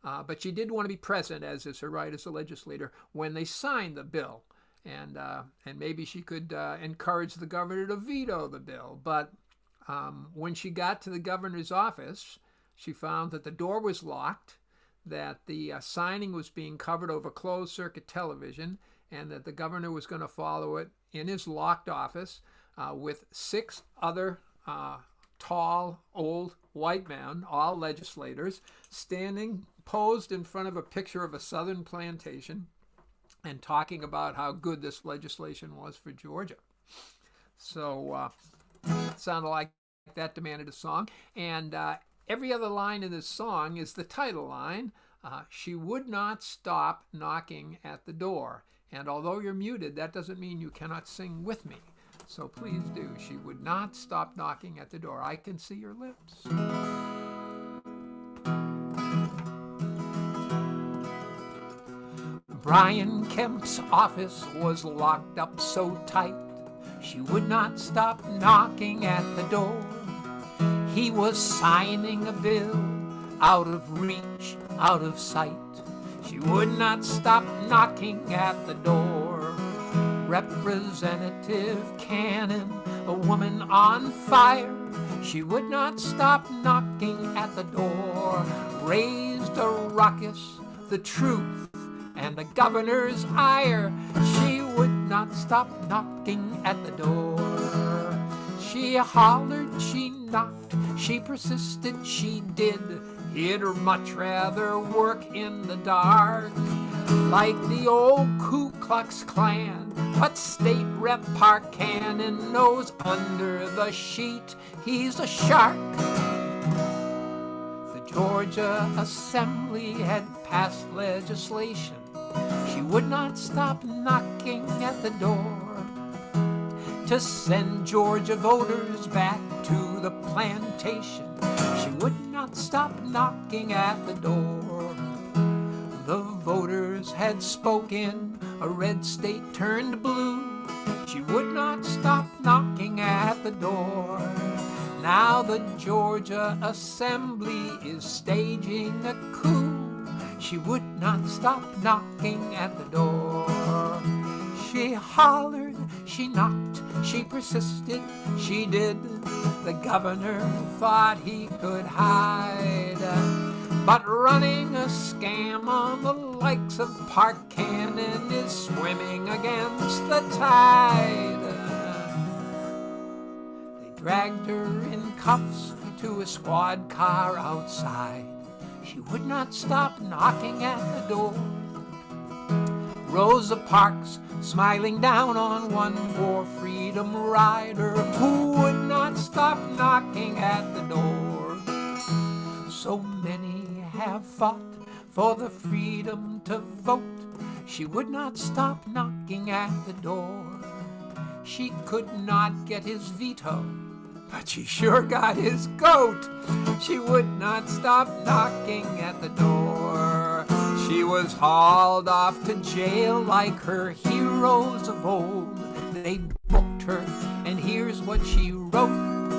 but she did want to be present, as is her right as a legislator, when they signed the bill. And maybe she could encourage the governor to veto the bill. But when she got to the governor's office, she found that the door was locked, that the signing was being covered over closed circuit television, and that the governor was going to follow it in his locked office with 6 other tall, old white men, all legislators, standing posed in front of a picture of a southern plantation and talking about how good this legislation was for Georgia. So it sounded like that demanded a song. And every other line in this song is the title line. She would not stop knocking at the door. And although you're muted, that doesn't mean you cannot sing with me. So please do. She would not stop knocking at the door. I can see your lips. Brian Kemp's office was locked up so tight, she would not stop knocking at the door. He was signing a bill out of reach, out of sight. She would not stop knocking at the door. Representative Cannon, a woman on fire, she would not stop knocking at the door. Raised a ruckus, the truth and the governor's ire, she would not stop knocking at the door. She hollered, she knocked, she persisted, she did. He'd much rather work in the dark, like the old Ku Klux Klan. But State Rep Park Cannon knows under the sheet he's a shark. The Georgia Assembly had passed legislation. She would not stop knocking at the door to send Georgia voters back to the plantation. She would not stop knocking at the door. The voters had spoken, a red state turned blue. She would not stop knocking at the door. Now the Georgia Assembly is staging a coup. She would not stop knocking at the door. She hollered, she knocked, she persisted, she did. The governor thought he could hide, but running a scam on the likes of Park Cannon is swimming against the tide. They dragged her in cuffs to a squad car outside. She would not stop knocking at the door. Rosa Parks smiling down on one poor freedom rider who would not stop knocking at the door. So many have fought for the freedom to vote. She would not stop knocking at the door. She could not get his veto, but she sure got his goat. She would not stop knocking at the door. She was hauled off to jail like her heroes of old. They booked her, and here's what she wrote.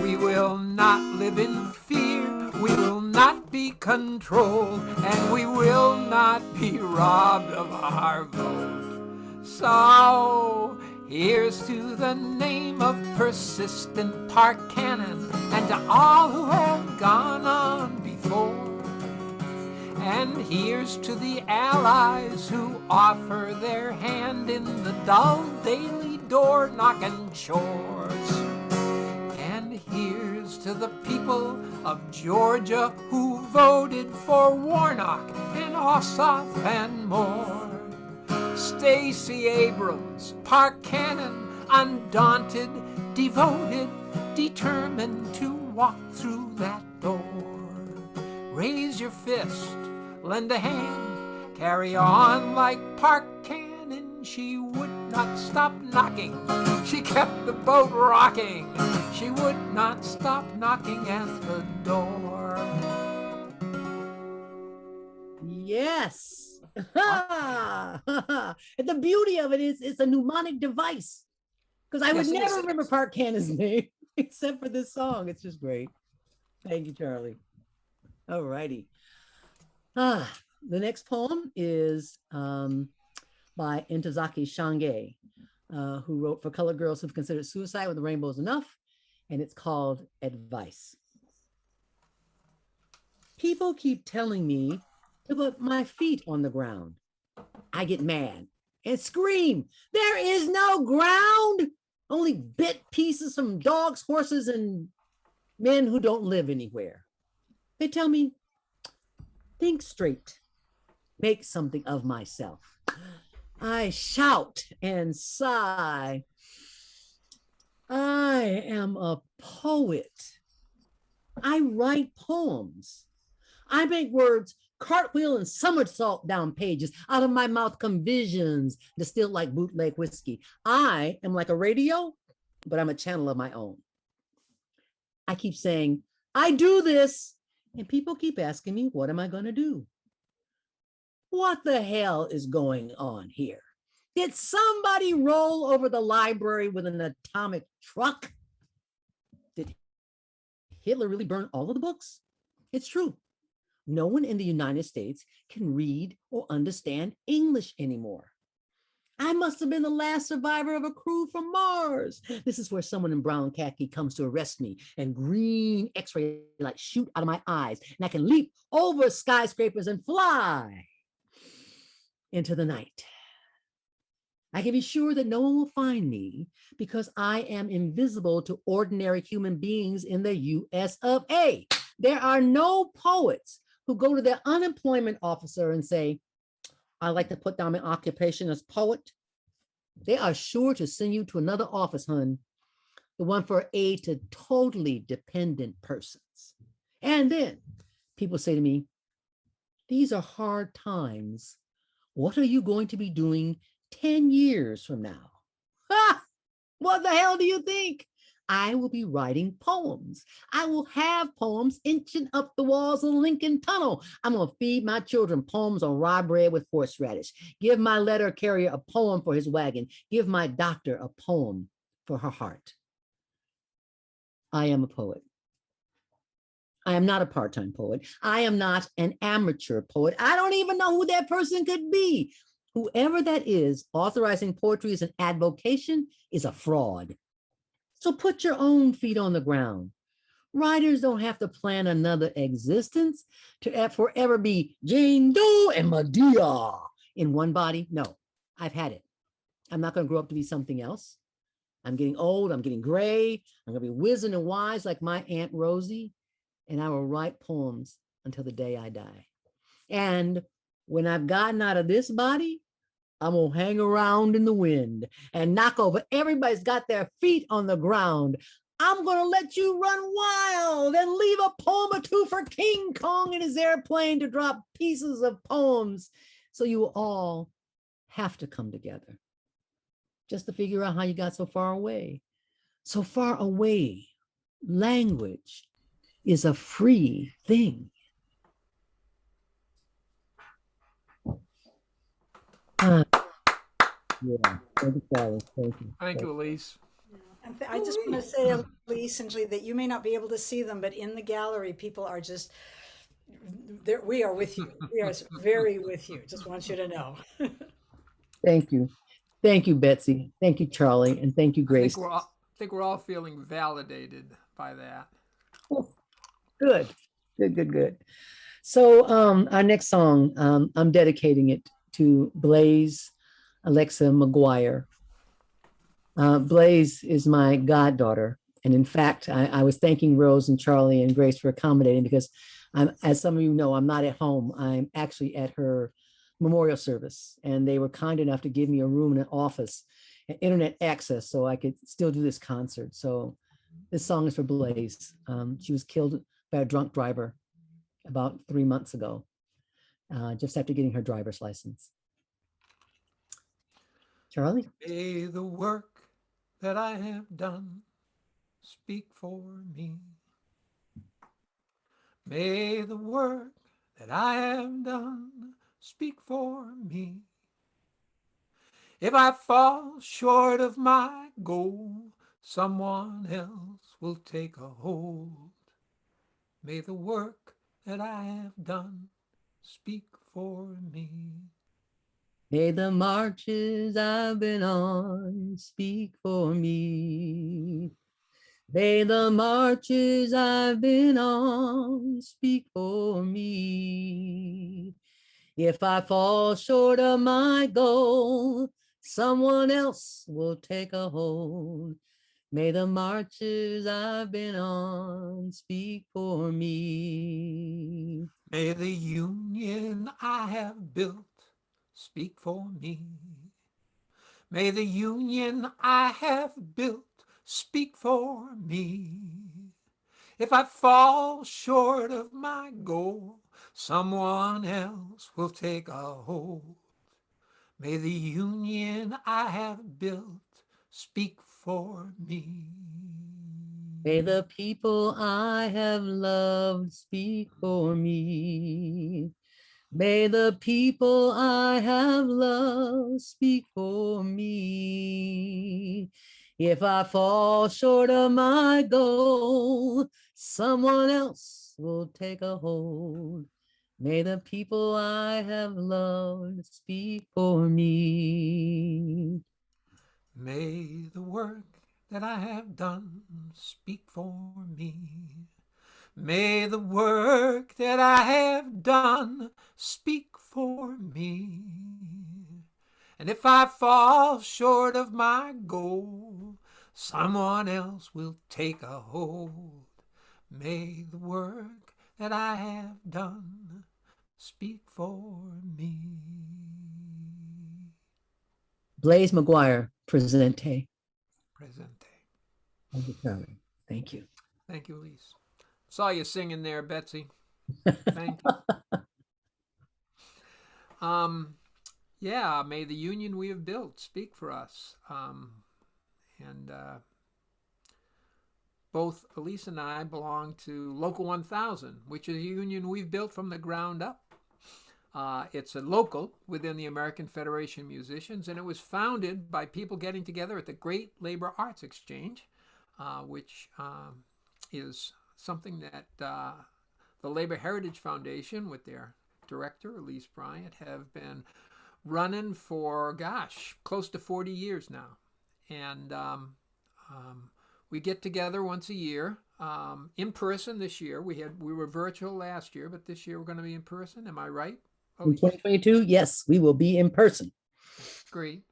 We will not live in fear, we will not be controlled, and we will not be robbed of our vote. So here's to the name of persistent Park Cannon, and to all who have gone on before. And here's to the allies who offer their hand in the dull daily door-knocking chores. And here's to the people of Georgia who voted for Warnock and Ossoff and more. Stacey Abrams, Park Cannon, undaunted, devoted, determined to walk through that door. Raise your fist, lend a hand, carry on like Park Cannon. She would not stop knocking, she kept the boat rocking. She would not stop knocking at the door. Yes. And the beauty of it is it's a mnemonic device. Because I would never remember Park Cannon's name except for this song. It's just great. Thank you, Charlie. All righty. The next poem is by Ntozake Shange, who wrote For Colored Girls Who've Considered Suicide When the Rainbow Is Enough, and it's called Advice. People keep telling me to put my feet on the ground. I get mad and scream, there is no ground, only bit pieces from dogs, horses, and men who don't live anywhere. They tell me, think straight, make something of myself. I shout and sigh. I am a poet. I write poems. I make words cartwheel and somersault down pages. Out of my mouth come visions distilled like bootleg whiskey. I am like a radio, but I'm a channel of my own. I keep saying, I do this. And people keep asking me, what am I going to do? What the hell is going on here? Did somebody roll over the library with an atomic truck? Did Hitler really burn all of the books? It's true. No one in the United States can read or understand English anymore. I must have been the last survivor of a crew from Mars. This is where someone in brown khaki comes to arrest me, and green X-ray lights shoot out of my eyes, and I can leap over skyscrapers and fly into the night. I can be sure that no one will find me because I am invisible to ordinary human beings in the US of A. There are no poets who go to their unemployment officer and say, I like to put down my occupation as poet. They are sure to send you to another office, hun, the one for aid to totally dependent persons. And then people say to me, these are hard times. What are you going to be doing 10 years from now? Ha! What the hell do you think? I will be writing poems. I will have poems inching up the walls of the Lincoln Tunnel. I'm going to feed my children poems on rye bread with horseradish. Give my letter carrier a poem for his wagon. Give my doctor a poem for her heart. I am a poet. I am not a part-time poet. I am not an amateur poet. I don't even know who that person could be. Whoever that is, authorizing poetry as an avocation is a fraud. So put your own feet on the ground. Writers don't have to plan another existence to forever be Jane Doe and Medea in one body. No, I've had it. I'm not going to grow up to be something else. I'm getting old. I'm getting gray. I'm going to be wizened and wise like my Aunt Rosie. And I will write poems until the day I die. And when I've gotten out of this body, I'm going to hang around in the wind and knock over everybody's got their feet on the ground. I'm going to let you run wild and leave a poem or two for King Kong in his airplane to drop pieces of poems. So you all have to come together just to figure out how you got so far away. So far away, language is a free thing. Ah, yeah. Thank you, Charlie. Thank you. Thank you, Elise. And I just want to say, essentially, that you may not be able to see them, but in the gallery, people are just there. We are with you. We are very with you. Just want you to know. Thank you. Thank you, Betsy. Thank you, Charlie. And thank you, I think Grace. we're all feeling validated by that. Oh, good. Good, good, good. So our next song, I'm dedicating it to Blaze Alexa McGuire. Blaze is my goddaughter. And in fact, I was thanking Rose and Charlie and Grace for accommodating because as some of you know, I'm not at home. I'm actually at her memorial service. And they were kind enough to give me a room in an office and internet access so I could still do this concert. So this song is for Blaze. She was killed by a drunk driver about 3 months ago, just after getting her driver's license. Charlie? May the work that I have done speak for me. May the work that I have done speak for me. If I fall short of my goal, someone else will take a hold. May the work that I have done speak for me. May the marches I've been on speak for me. May the marches I've been on speak for me. If I fall short of my goal, someone else will take a hold. May the marches I've been on speak for me. May the union I have built speak for me. May the union I have built speak for me. If I fall short of my goal, someone else will take a hold. May the union I have built speak for me. May the people I have loved speak for me. May the people I have loved speak for me. If I fall short of my goal, someone else will take a hold. May the people I have loved speak for me. May the work that I have done speak for me. May the work that I have done speak for me. And if I fall short of my goal, someone else will take a hold. May the work that I have done speak for me. Blaze McGuire, Presente. Presente. Thank you, Charlie. Thank you. Thank you, Elise. Saw you singing there, Betsy. Thank you. Yeah, may the union we have built speak for us. And both Elise and I belong to Local 1000, which is a union we've built from the ground up. It's a local within the American Federation of Musicians, and it was founded by people getting together at the Great Labor Arts Exchange, which is something that the Labor Heritage Foundation, with their director, Elise Bryant, have been running for, close to 40 years now. And we get together once a year, in person this year. We were virtual last year, but this year we're going to be in person. Am I right? In 2022, yes, we will be in person. Great.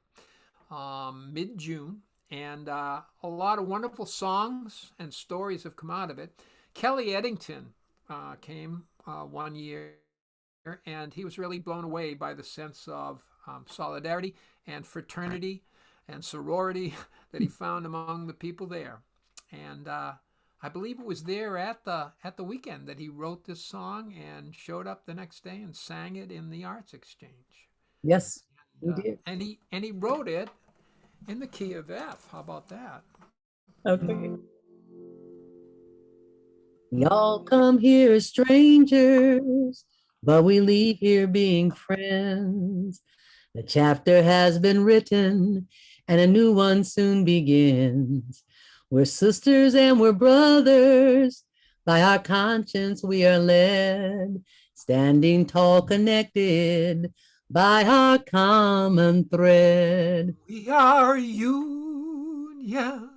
Mid-June. And a lot of wonderful songs and stories have come out of it. Kelly Eddington came one year, and he was really blown away by the sense of solidarity and fraternity and sorority that he found among the people there. And I believe it was there at the weekend that he wrote this song and showed up the next day and sang it in the Arts Exchange. Yes, he did. And he wrote it in the key of F. How about that? Okay. We all come here as strangers, but we leave here being friends. The chapter has been written and a new one soon begins. We're sisters and we're brothers. By our conscience we are led, standing tall, connected by our common thread. We are union,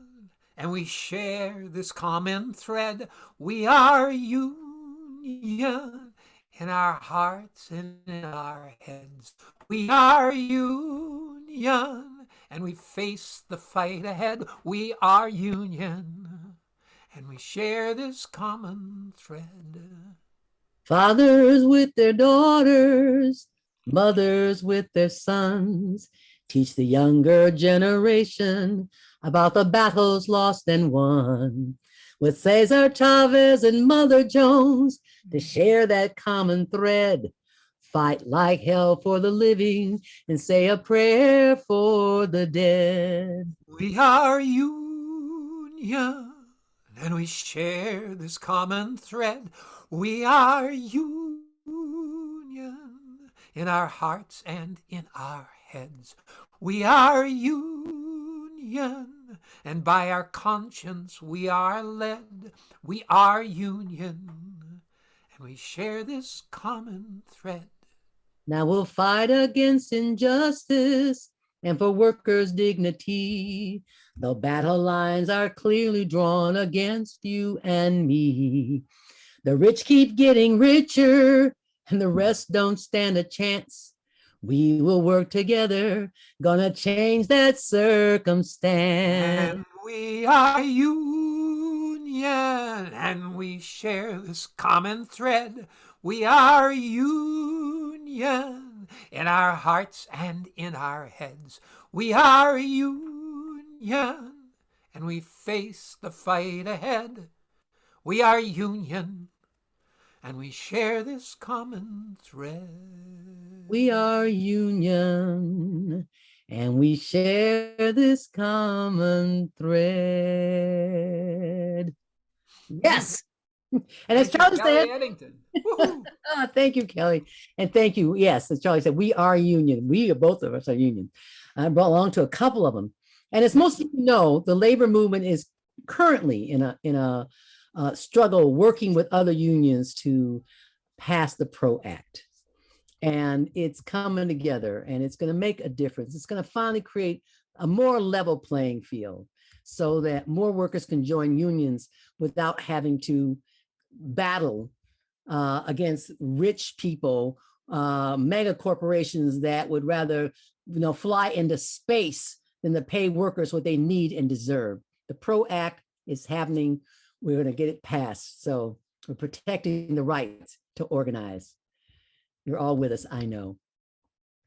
and we share this common thread. We are union in our hearts and in our heads. We are union, and we face the fight ahead. We are union, and we share this common thread. Fathers with their daughters, mothers with their sons, teach the younger generation about the battles lost and won. With Cesar Chavez and Mother Jones to share that common thread, fight like hell for the living and say a prayer for the dead. We are union, and we share this common thread. We are union in our hearts and in our heads. We are union, and by our conscience we are led. We are union, and we share this common thread. Now we'll fight against injustice and for workers' dignity. The battle lines are clearly drawn against you and me. The rich keep getting richer and the rest don't stand a chance. We will work together, gonna change that circumstance. And we are union, and we share this common thread. We are union in our hearts and in our heads. We are union, and we face the fight ahead. We are union, and we share this common thread. We are union, and we share this common thread. Yes. And as Charlie said, thank you, Kelly. And thank you. Yes, as Charlie said, we are union. We are, both of us are union. I belong to a couple of them. And as most of you know, the labor movement is currently in a struggle working with other unions to pass the PRO Act. And it's coming together and it's going to make a difference. It's going to finally create a more level playing field so that more workers can join unions without having to battle against rich people, mega corporations that would rather, fly into space than to pay workers what they need and deserve. The PRO Act is happening. We're going to get it passed. So we're protecting the right to organize. You're all with us, I know.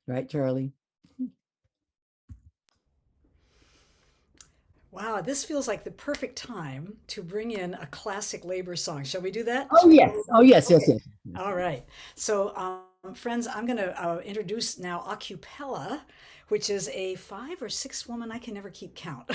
Right, Charlie? Wow, this feels like the perfect time to bring in a classic labor song. Shall we do that? Oh, yes. Oh, yes, yes, yes. All right. So, friends, I'm going to introduce now Acapella, which is a 5 or 6 woman, I can never keep count,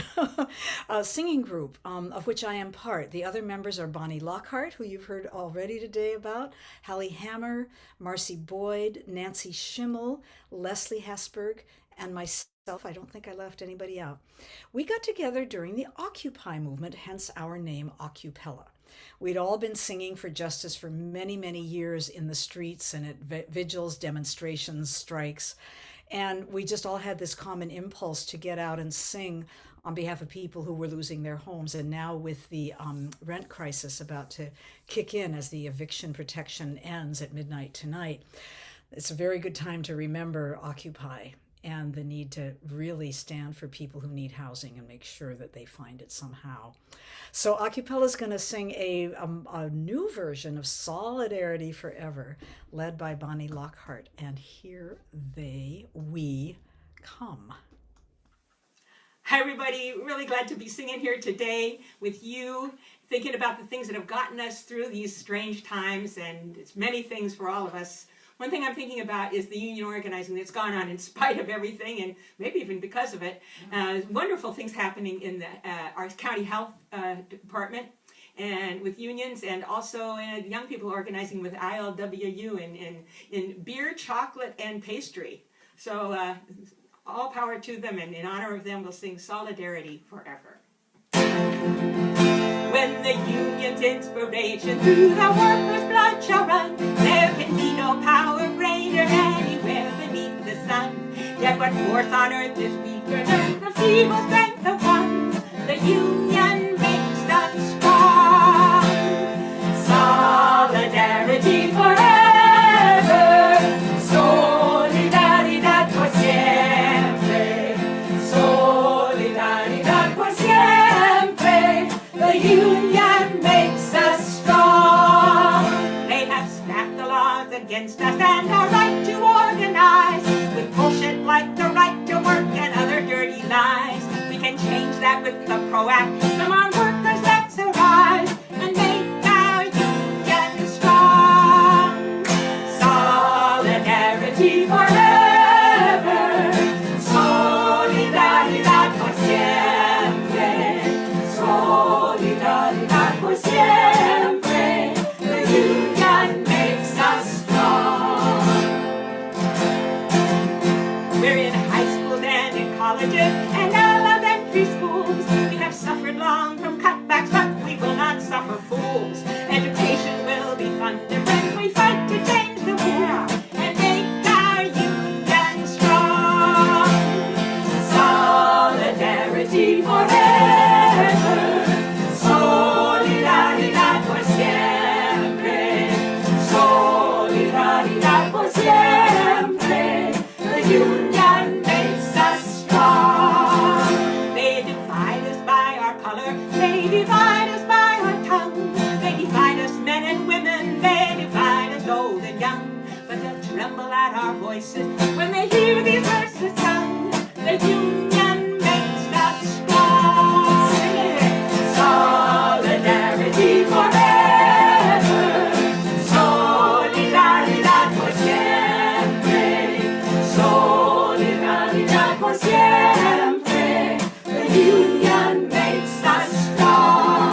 a singing group of which I am part. The other members are Bonnie Lockhart, who you've heard already today about, Hallie Hammer, Marcy Boyd, Nancy Schimmel, Leslie Hesberg, and myself. I don't think I left anybody out. We got together during the Occupy movement, hence our name, Acapella. We'd all been singing for justice for many, many years in the streets and at vigils, demonstrations, strikes. And we just all had this common impulse to get out and sing on behalf of people who were losing their homes. And now with the rent crisis about to kick in as the eviction protection ends at midnight tonight, it's a very good time to remember Occupy and the need to really stand for people who need housing and make sure that they find it somehow. So Acapella is going to sing a new version of Solidarity Forever, led by Bonnie Lockhart. And here we come. Hi, everybody. Really glad to be singing here today with you, thinking about the things that have gotten us through these strange times, and it's many things for all of us. One thing I'm thinking about is the union organizing that's gone on in spite of everything, and maybe even because of it. Wonderful things happening in our county health department, and with unions, and also young people organizing with ILWU in beer, chocolate, and pastry. So all power to them, and in honor of them, we'll sing Solidarity Forever. When the union's inspiration through the workers' blood shall run, there can be no power greater anywhere beneath the sun. Yet what force on earth is weaker than the feeble strength of one? The union makes us strong. Solidarity forever. Solidaridad por siempre. Solidaridad por siempre. The union makes us strong. They have stacked the laws against us and our right to organize with bullshit like the right to work and other dirty lies. We can change that with the PRO Act. Come on, workers, let's arise and make our union strong. Solidarity forever. Solidaridad por siempre. Solidaridad por siempre. The union makes us strong. We're in high schools and in colleges and elementary schools. We have suffered long from cutbacks, but we will not suffer fools. Education will be funded when we fight to change the world and make our union strong. Solidarity forever. Solidaridad por siempre. Solidaridad por siempre. The union makes us strong. They divide us by our color. They divide us by our tongue. They divide us men and women. They divide us old and young. But they'll tremble at our voices when they hear these verses sung. The union makes us strong. Sing it. Solidarity forever. Solidaridad por siempre. Solidaridad por siempre. The union makes us strong.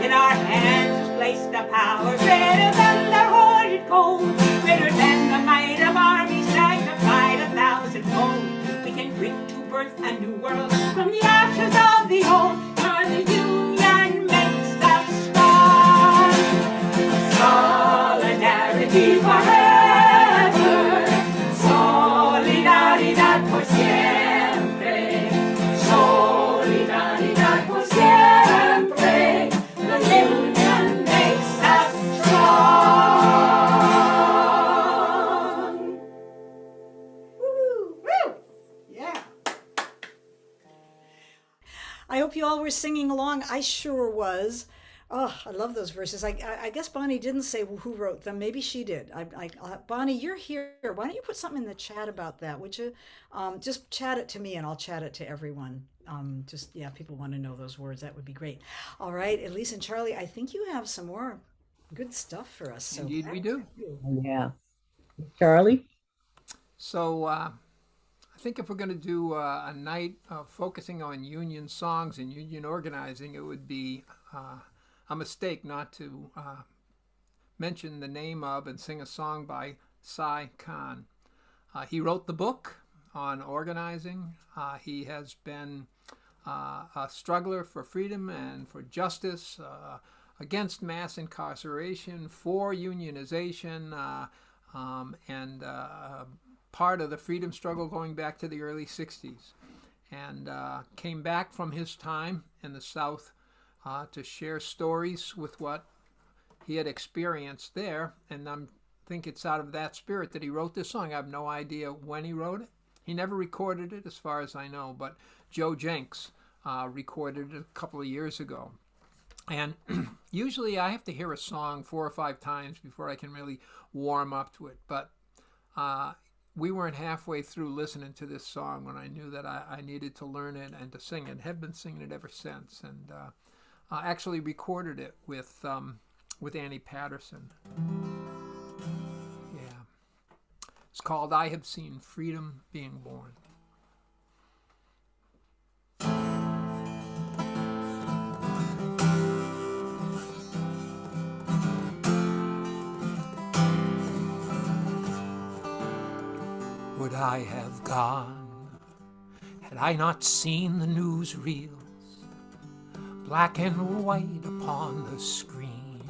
In our hands is placed a power greater than the hoarded gold, greater than the might of armies magnified 1,000-fold. We can bring to birth a new world from the ashes of the old, for the union makes us strong. Solidarity forever. Solidaridad por siempre. Solidaridad por siempre. The union makes us strong. Woo! Woo! Yeah. I hope you all were singing along. I sure was. Oh, I love those verses. I guess Bonnie didn't say who wrote them. Maybe she did. Bonnie, you're here. Why don't you put something in the chat about that? Would you just chat it to me and I'll chat it to everyone. Yeah, people want to know those words. That would be great. All right, Elise and Charlie, I think you have some more good stuff for us. So Indeed, we do. Yeah. Charlie? So I think if we're going to do a night focusing on union songs and union organizing, it would be a mistake not to mention the name of and sing a song by Cy Khan. He wrote the book on organizing. He has been a struggler for freedom and for justice, against mass incarceration, for unionization, and part of the freedom struggle going back to the early 60s. And came back from his time in the South to share stories with what he had experienced there. And I think it's out of that spirit that he wrote this song. I have no idea when he wrote it. He never recorded it as far as I know, but Joe Jenks recorded it a couple of years ago. And usually I have to hear a song 4 or 5 times before I can really warm up to it. But we weren't halfway through listening to this song when I knew that I needed to learn it and to sing it. Have been singing it ever since, and actually recorded it with Annie Patterson. Yeah, it's called "I Have Seen Freedom Being Born." What I have gone had I not seen the newsreels, black and white upon the screen.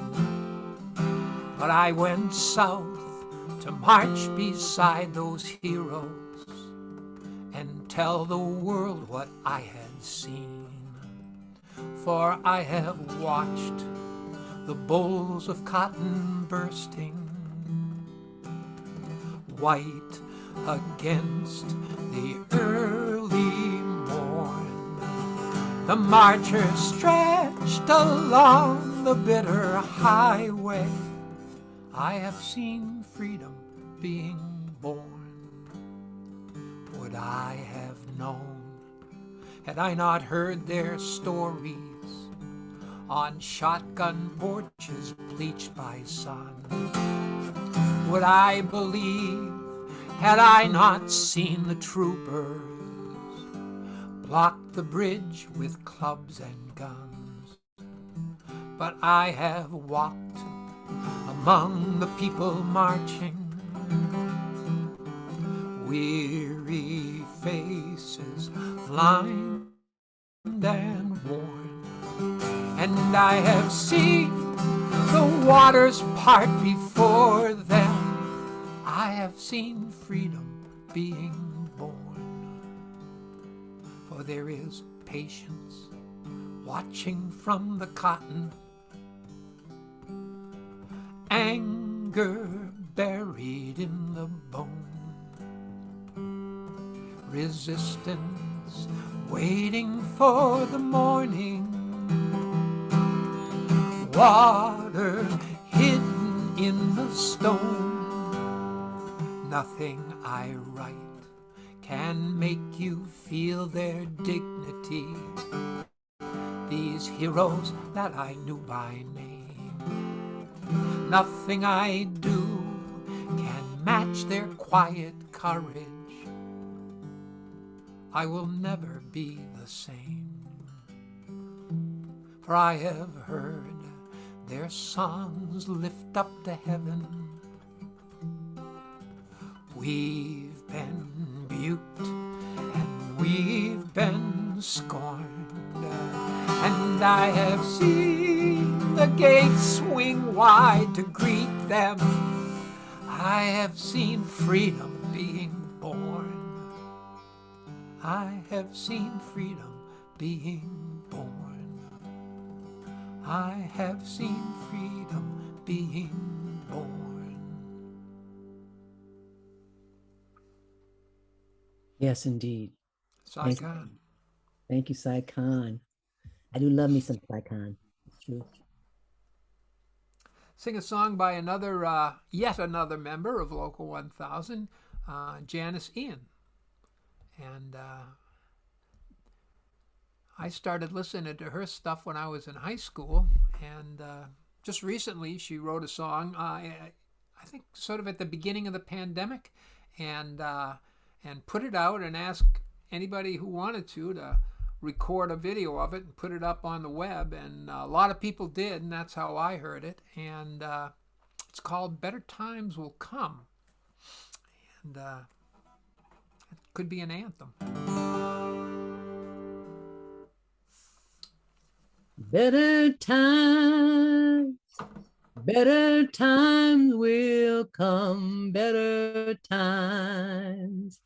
But I went south to march beside those heroes and tell the world what I had seen. For I have watched the bowls of cotton bursting, white against the early morn. The marchers stretched along the bitter highway. I have seen freedom being born. Would I have known, had I not heard their stories on shotgun porches bleached by sun? Would I believe, had I not seen the troopers block the bridge with clubs and guns? But I have walked among the people marching, weary faces lined and worn, and I have seen the waters part before them. I have seen freedom being born. For there is patience watching from the cotton, anger buried in the bone, resistance waiting for the morning, water hidden in the stone. Nothing I write can make you feel their dignity, these heroes that I knew by name. Nothing I do can match their quiet courage. I will never be the same, for I have heard their songs lift up to heaven. We've been buked and we've been scorned, and I have seen the gates swing wide to greet them. I have seen freedom being born. I have seen freedom being born. I have seen freedom being born. Yes, indeed. Sai Khan. Thank you, Sai Khan. I do love me some Sai Khan. It's true. Sing a song by another, yet another member of Local 1000, Janice Ian. And I started listening to her stuff when I was in high school, and just recently she wrote a song, I think sort of at the beginning of the pandemic, and put it out and asked anybody who wanted to record a video of it and put it up on the web, and a lot of people did, and that's how I heard it. And it's called Better Times Will Come, and it could be an anthem. Better times will come, better times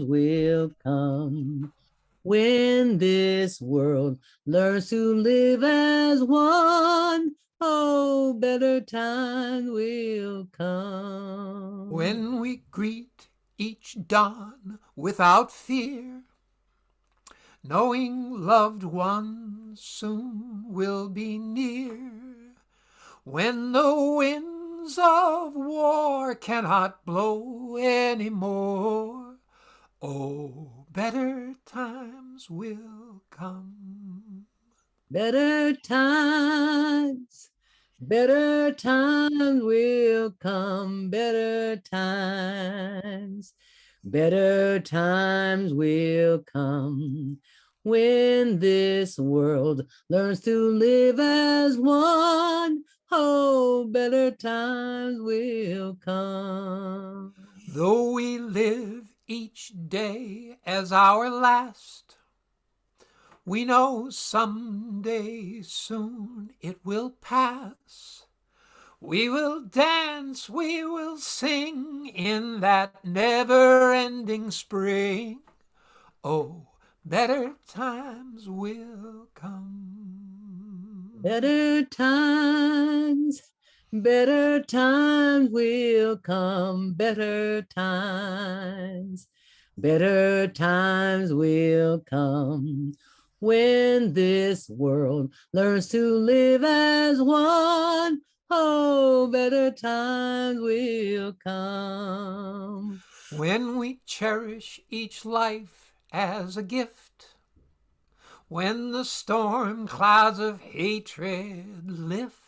will come when this world learns to live as one. Oh, better times will come. When we greet each dawn without fear, knowing loved ones soon will be near. When the winds of war cannot blow anymore, oh, better times will come. Better times will come, better times will come when this world learns to live as one. Oh, better times will come. Though we live each day as our last, we know someday soon it will pass. We will dance, we will sing in that never-ending spring. Oh, better times will come. Better times will come. Better times will come when this world learns to live as one. Oh, better times will come. When we cherish each life as a gift, when the storm clouds of hatred lift,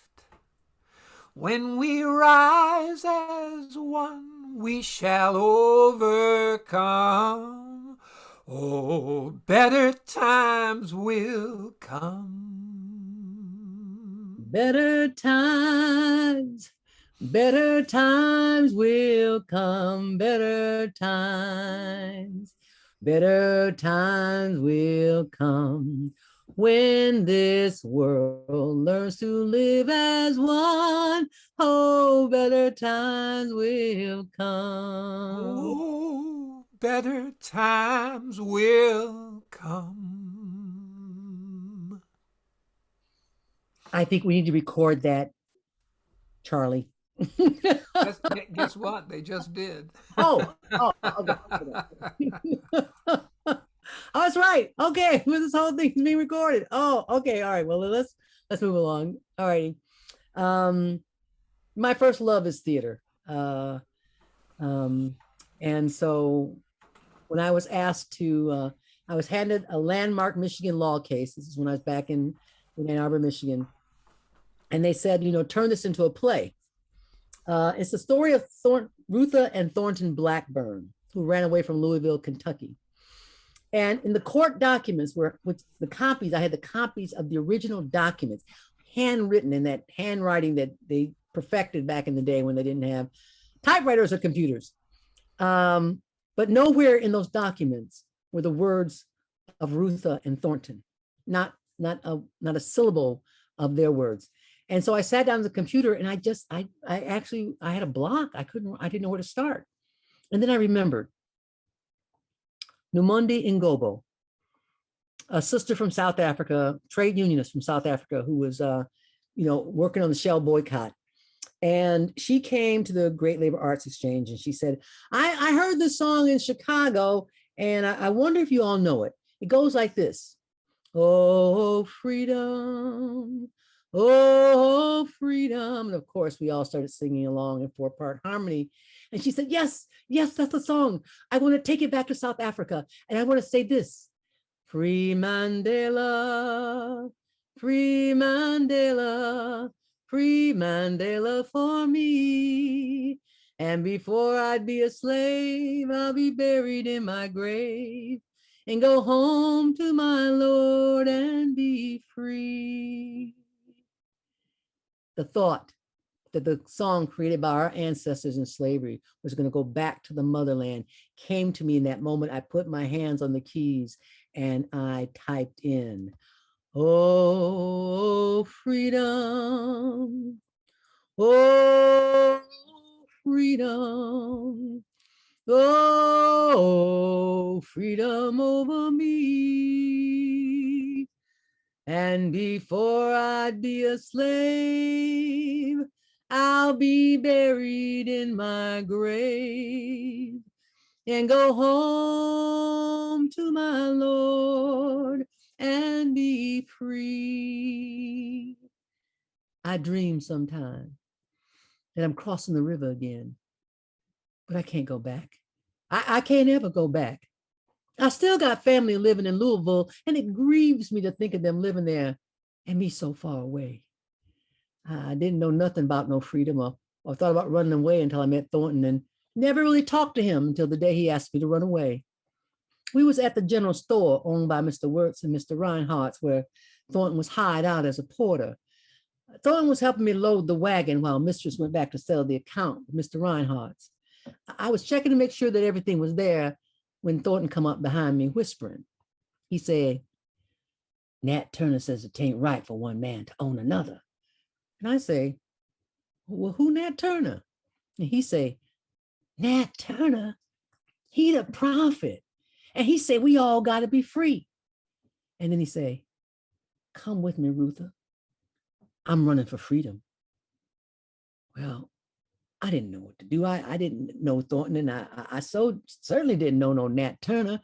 when we rise as one, we shall overcome. Oh, better times will come. Better times will come. Better times will come when this world learns to live as one. Oh, better times will come. Oh, better times will come. I think we need to record that, Charlie. Guess what? They just did. Okay. Oh, that's right. Okay, this whole thing is being recorded. Oh, okay. All right. Well, let's move along. All righty. My first love is theater. And so when I was asked to, I was handed a landmark Michigan law case. This is when I was back in Ann Arbor, Michigan. And they said, turn this into a play. It's the story of Rutha and Thornton Blackburn, who ran away from Louisville, Kentucky. And in the court documents, I had the copies of the original documents, handwritten in that handwriting that they perfected back in the day when they didn't have typewriters or computers. But nowhere in those documents were the words of Rutha and Thornton, not a syllable of their words. And so I sat down at the computer and I had a block. I didn't know where to start. And then I remembered Numundi Ngobo, a sister from South Africa, trade unionist from South Africa, who was, working on the Shell boycott. And she came to the Great Labor Arts Exchange and she said, I heard this song in Chicago and I wonder if you all know it. It goes like this. Oh, freedom. Oh, freedom. And of course, we all started singing along in 4-part harmony. And she said, yes, that's the song. I want to take it back to South Africa. And I want to say this. Free Mandela, free Mandela, free Mandela for me. And before I'd be a slave, I'll be buried in my grave and go home to my Lord and be free. The thought that the song created by our ancestors in slavery was going to go back to the motherland came to me in that moment. I put my hands on the keys and I typed in, oh, freedom, oh, freedom, oh, freedom over me. And before I'd be a slave, I'll be buried in my grave and go home to my Lord and be free. I dream sometimes that I'm crossing the river again, but I can't go back. I can't ever go back. I still got family living in Louisville, and it grieves me to think of them living there and me so far away. I didn't know nothing about no freedom or thought about running away until I met Thornton and never really talked to him until the day he asked me to run away. We was at the general store owned by Mr. Wirtz and Mr. Reinhardt's where Thornton was hired out as a porter. Thornton was helping me load the wagon while Mistress went back to settle the account with Mr. Reinhardt's. I was checking to make sure that everything was there when Thornton come up behind me whispering. He said, Nat Turner says it ain't right for one man to own another. And I say, well, who Nat Turner? And he say, Nat Turner, he the prophet. And he said, we all got to be free. And then he say, come with me, Ruther. I'm running for freedom. Well, I didn't know what to do. I didn't know Thornton, and I so certainly didn't know no Nat Turner.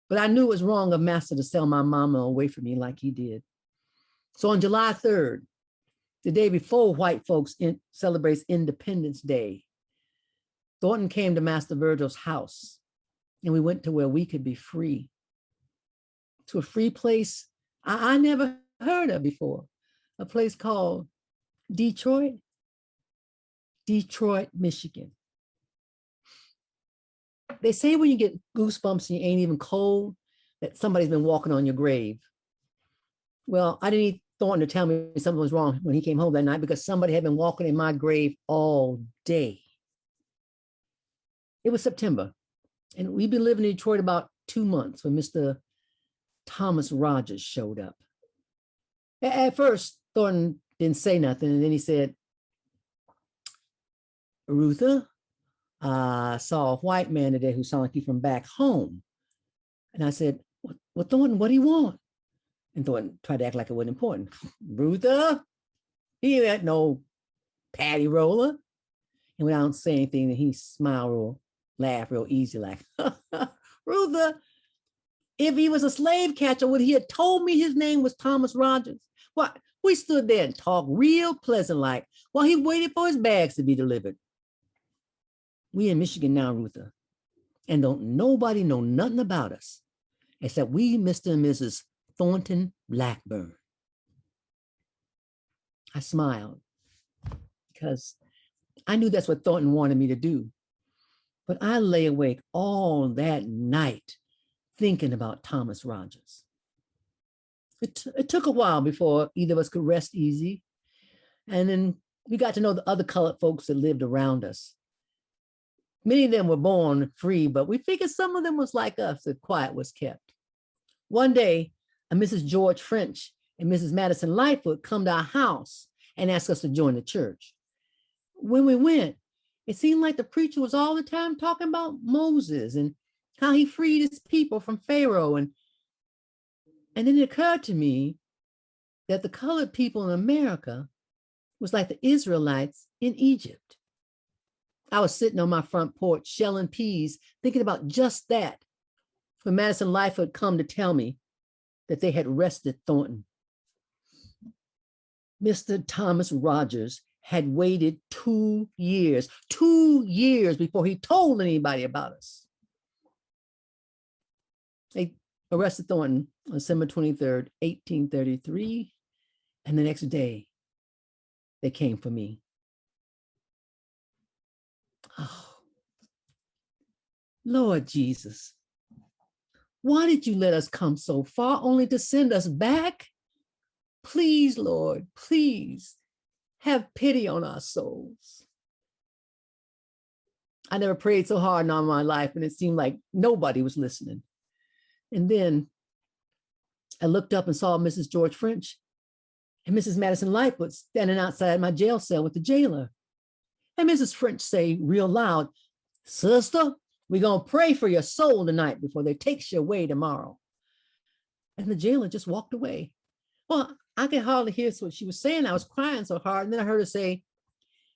But I knew it was wrong of Master to sell my mama away from me like he did. So on July 3rd, the day before white folks celebrates Independence Day, Thornton came to Master Virgil's house, and we went to where we could be free, to a free place I never heard of before, a place called Detroit, Michigan. They say when you get goosebumps and you ain't even cold, that somebody's been walking on your grave. Well, I didn't need Thornton to tell me something was wrong when he came home that night, because somebody had been walking in my grave all day. It was September, and we'd been living in Detroit about 2 months when Mr. Thomas Rogers showed up. At first, Thornton didn't say nothing, and then he said, Ruther, I saw a white man today who sounded like you from back home. And I said, well, Thornton, what do you want? And Thornton tried to act like it wasn't important. Ruther, he ain't no patty roller. And when I don't say anything, then he smiled or laughed real easy, like, Ruther, if he was a slave catcher, would he have told me his name was Thomas Rogers? What? We stood there and talked real pleasant like while he waited for his bags to be delivered. We in Michigan now, Ruther, and don't nobody know nothing about us except we Mr. and Mrs. Thornton Blackburn. I smiled because I knew that's what Thornton wanted me to do. But I lay awake all that night thinking about Thomas Rogers. It took a while before either of us could rest easy. And then we got to know the other colored folks that lived around us. Many of them were born free, but we figured some of them was like us if quiet was kept. One day, a Mrs. George French and Mrs. Madison Lightfoot come to our house and asked us to join the church. When we went, it seemed like the preacher was all the time talking about Moses and how he freed his people from Pharaoh. And then it occurred to me that the colored people in America was like the Israelites in Egypt. I was sitting on my front porch shelling peas, thinking about just that, when Madison Lightfoot come to tell me that they had arrested Thornton. Mr. Thomas Rogers had waited 2 years before he told anybody about us. They arrested Thornton on December 23rd, 1833, and the next day they came for me. Oh, Lord Jesus, why did you let us come so far only to send us back? Please, Lord, please have pity on our souls. I never prayed so hard in all my life, and it seemed like nobody was listening. And then I looked up and saw Mrs. George French and Mrs. Madison Lightfoot standing outside my jail cell with the jailer. And Mrs. French say real loud, Sister, we're going to pray for your soul tonight before they takes you away tomorrow. And the jailer just walked away. Well, I could hardly hear what she was saying. I was crying so hard. And then I heard her say,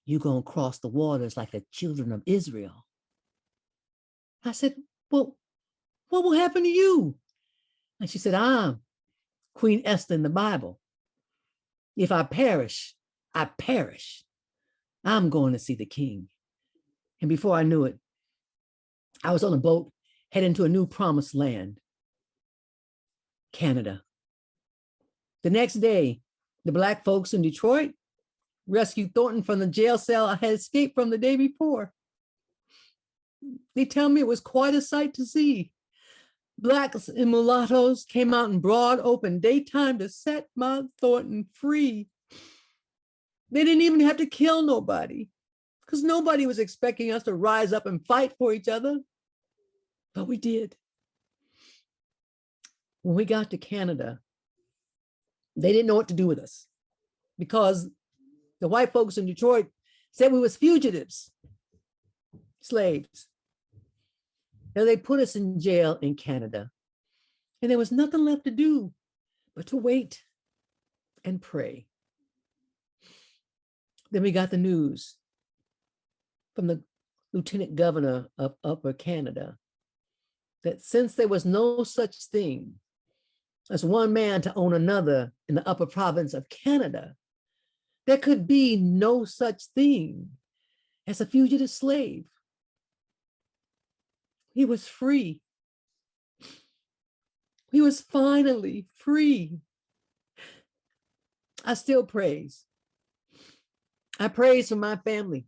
you're going to cross the waters like the children of Israel. I said, well, what will happen to you? And she said, I'm Queen Esther in the Bible. If I perish, I perish. I'm going to see the king. And before I knew it, I was on a boat heading to a new promised land, Canada. The next day, the Black folks in Detroit rescued Thornton from the jail cell I had escaped from the day before. They tell me it was quite a sight to see. Blacks and mulattoes came out in broad open daytime to set my Thornton free. They didn't even have to kill nobody. because nobody was expecting us to rise up and fight for each other, but we did. When we got to Canada, they didn't know what to do with us because the white folks in Detroit said we was fugitives, slaves. And they put us in jail in Canada. And there was nothing left to do but to wait and pray. Then we got the news from the lieutenant governor of Upper Canada that since there was no such thing as one man to own another in the upper province of Canada, there could be no such thing as a fugitive slave. He was free. He was finally free. I still praise. I praise for my family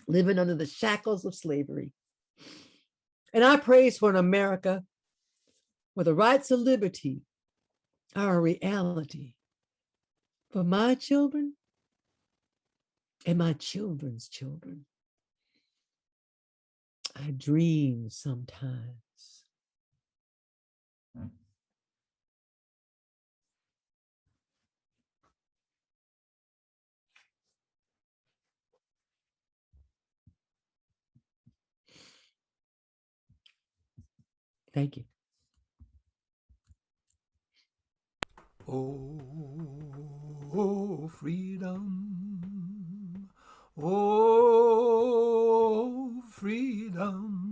living under the shackles of slavery. And I praise for an America where the rights of liberty are a reality for my children and my children's children. I dream sometimes. Thank you. Oh, freedom. Oh, freedom.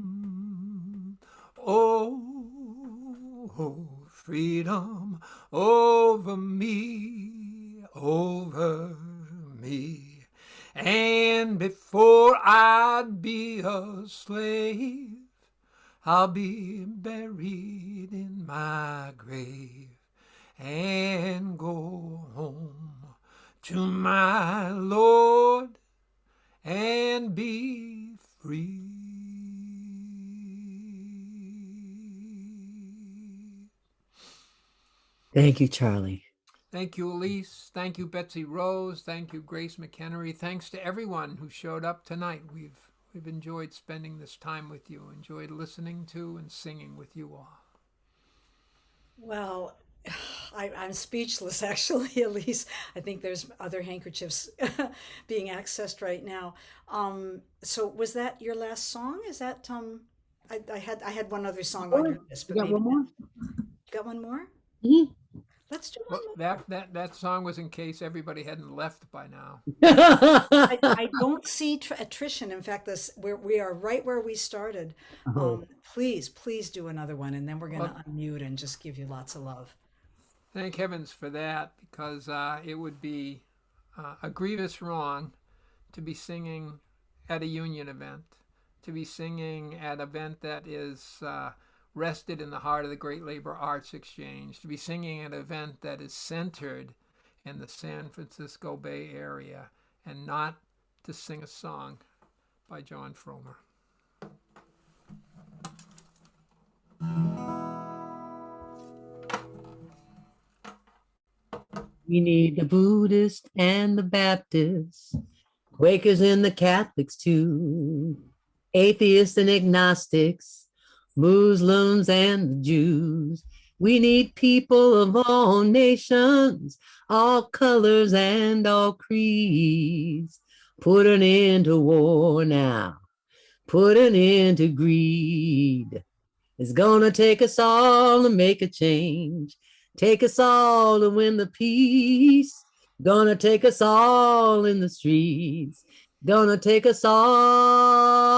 Oh, freedom over me, over me. And before I'd be a slave, I'll be buried in my grave and go home to my Lord and be free. Thank you, Charlie. Thank you, Elise. Thank you, Betsy Rose. Thank you, Grace McHenry. Thanks to everyone who showed up tonight. We've enjoyed spending this time with you, enjoyed listening to and singing with you all. Well, I'm speechless, actually, Elise. I think there's other handkerchiefs being accessed right now. So was that your last song? Is that I had one other song on your list, but You got maybe one more? you got one more? Mhm. Let's do Well, one. that song was in case everybody hadn't left by now. I don't see attrition. In fact, we are right where we started. Please do another one, and then we're going to unmute and just give you lots of love. Thank heavens for that, because it would be a grievous wrong to be singing at a union event, to be singing at an event that is rested in the heart of the Great Labor Arts Exchange, to be singing at an event that is centered in the San Francisco Bay Area, and not to sing a song by John Fromer. We need the Buddhists and the Baptists, Quakers and the Catholics too, atheists and agnostics, Muslims and the Jews. We need people of all nations, all colors and all creeds. Put an end to war now. Put an end to greed. It's gonna take us all to make a change. Take us all to win the peace. Gonna take us all in the streets. Gonna take us all.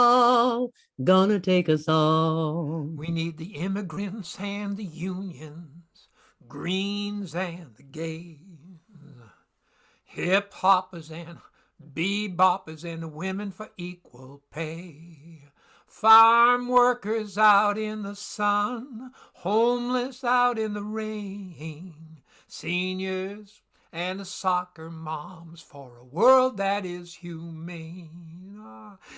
Gonna take us all. We need the immigrants and the unions, Greens and the gays, hip hoppers and beboppers and the women for equal pay. Farm workers out in the sun, homeless out in the rain, seniors and the soccer moms for a world that is humane.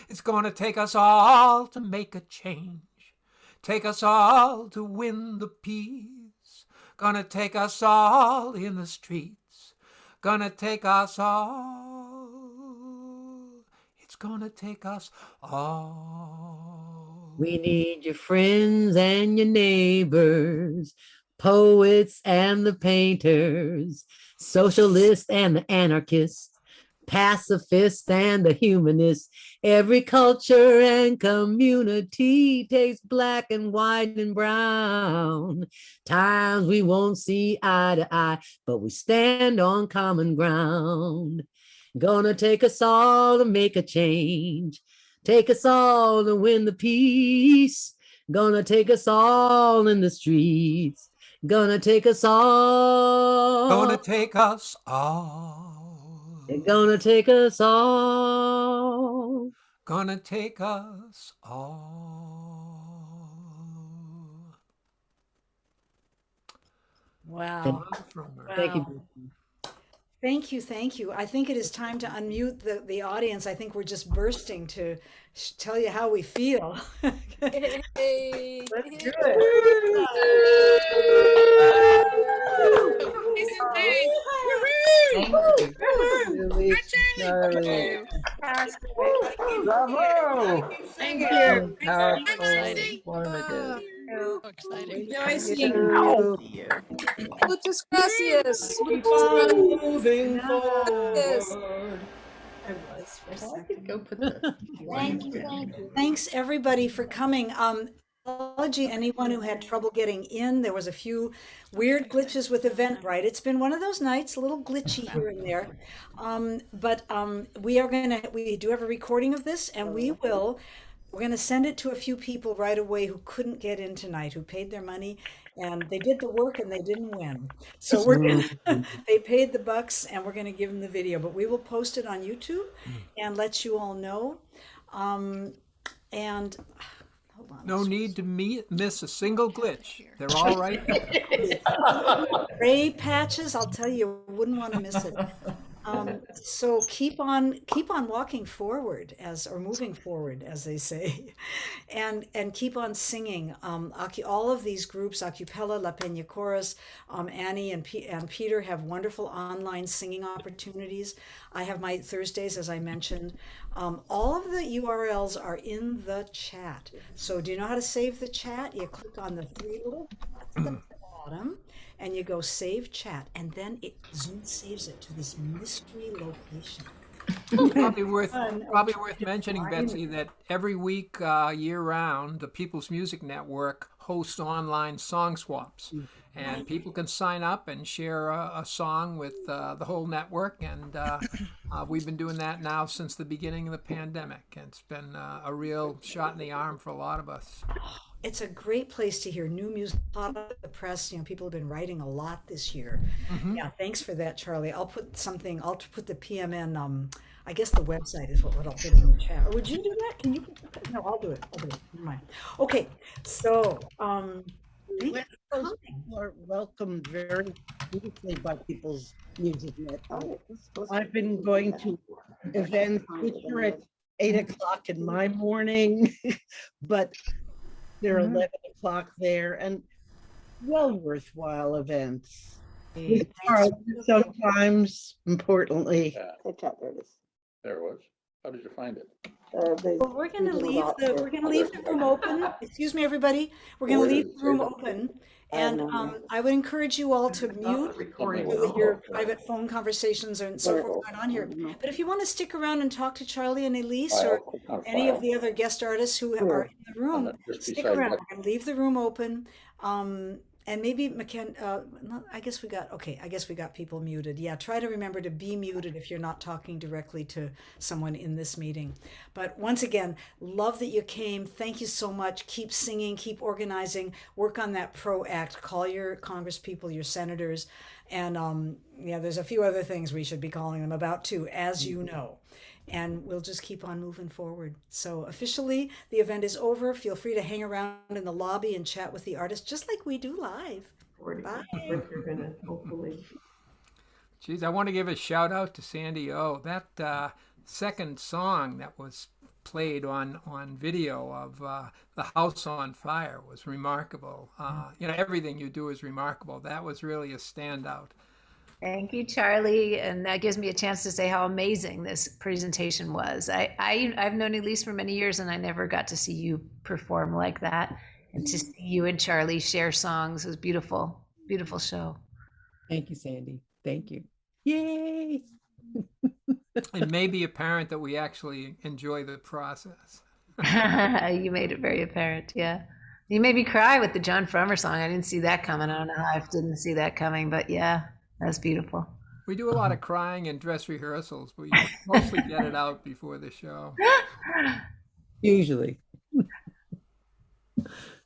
It's gonna take us all to make a change, take us all to win the peace, gonna take us all in the streets, gonna take us all. It's gonna take us all. We need your friends and your neighbors, poets and the painters, socialists and the anarchists, pacifists and the humanists. Every culture and community takes black and white and brown. Times we won't see eye to eye, but we stand on common ground. Gonna take us all to make a change. Take us all to win the peace. Gonna take us all in the streets. Gonna take us all. Gonna take us all. Gonna take us all. Gonna take us all. Wow. Thank you. Thank you, thank you. I think it is time to unmute the audience. I think we're just bursting to tell you how we feel. Hey. Let's do it. Bravo! Thank you. Powerful, informative. so exciting. Muchas gracias. Keep on moving Yes. forward. Thank you. Thanks everybody for coming. Apology anyone who had trouble getting in. There was a few weird glitches with Eventbrite. It's been one of those nights, a little glitchy here and there. But we do have a recording of this, and we're going to send it to a few people right away who couldn't get in tonight, who paid their money, and they did the work and they didn't win. So they paid the bucks, and we're going to give them the video, but we will post it on YouTube and let you all know. And hold on. No need to miss a single glitch. They're all right there. Gray patches, I'll tell you, wouldn't want to miss it. So keep on walking forward or moving forward, as they say, and keep on singing. All of these groups, Acapella, La Peña Chorus, Annie and Peter have wonderful online singing opportunities. I have my Thursdays, as I mentioned. All of the URLs are in the chat. So do you know how to save the chat? You click on the three little at the bottom, and you go save chat, and then Zoom saves it to this mystery location. Probably worth mentioning, Betsy, that every week, year round, the People's Music Network hosts online song swaps, and people can sign up and share a song with the whole network. And we've been doing that now since the beginning of the pandemic, and it's been a real shot in the arm for a lot of us. It's a great place to hear new music, hot off the press. People have been writing a lot this year. Yeah, thanks for that, Charlie. I'll put the PMN, I guess the website is what I'll put in the chat. Or would you do that? Can you put that? No, I'll do it. Never mind. Okay, so People are welcomed very beautifully by People's Music Network. I've been going to events which are at 8 o'clock in my morning, but they're 11 o'clock there, and well worthwhile events. We are sometimes, importantly. There it is. There it was. How did you find it? Well, we're going to leave the room open. Excuse me, everybody. We're going to leave the room open, and I would encourage you all to mute your private phone conversations and so forth not on here. But if you want to stick around and talk to Charlie and Elise or any of the other guest artists who are in the room, stick around. We're going to leave the room open. And maybe I guess we got people muted. Yeah, try to remember to be muted if you're not talking directly to someone in this meeting. But once again, love that you came. Thank you so much. Keep singing, keep organizing, work on that PRO Act, call your congresspeople, your senators. And there's a few other things we should be calling them about too, as you know. And we'll just keep on moving forward. So officially, the event is over. Feel free to hang around in the lobby and chat with the artists, just like we do live. Bye. Geez, I want to give a shout out to Sandy O. That second song that was played on video of the house on fire was remarkable. Everything you do is remarkable. That was really a standout. Thank you, Charlie. And that gives me a chance to say how amazing this presentation was. I've known Elise for many years, and I never got to see you perform like that. And to see you and Charlie share songs was beautiful, beautiful show. Thank you, Sandy. Thank you. Yay! It may be apparent that we actually enjoy the process. You made it very apparent, yeah. You made me cry with the John Frommer song. I didn't see that coming. I don't know how I didn't see that coming, but yeah, that's beautiful. We do a lot of crying in dress rehearsals, but we mostly get it out before the show. Usually.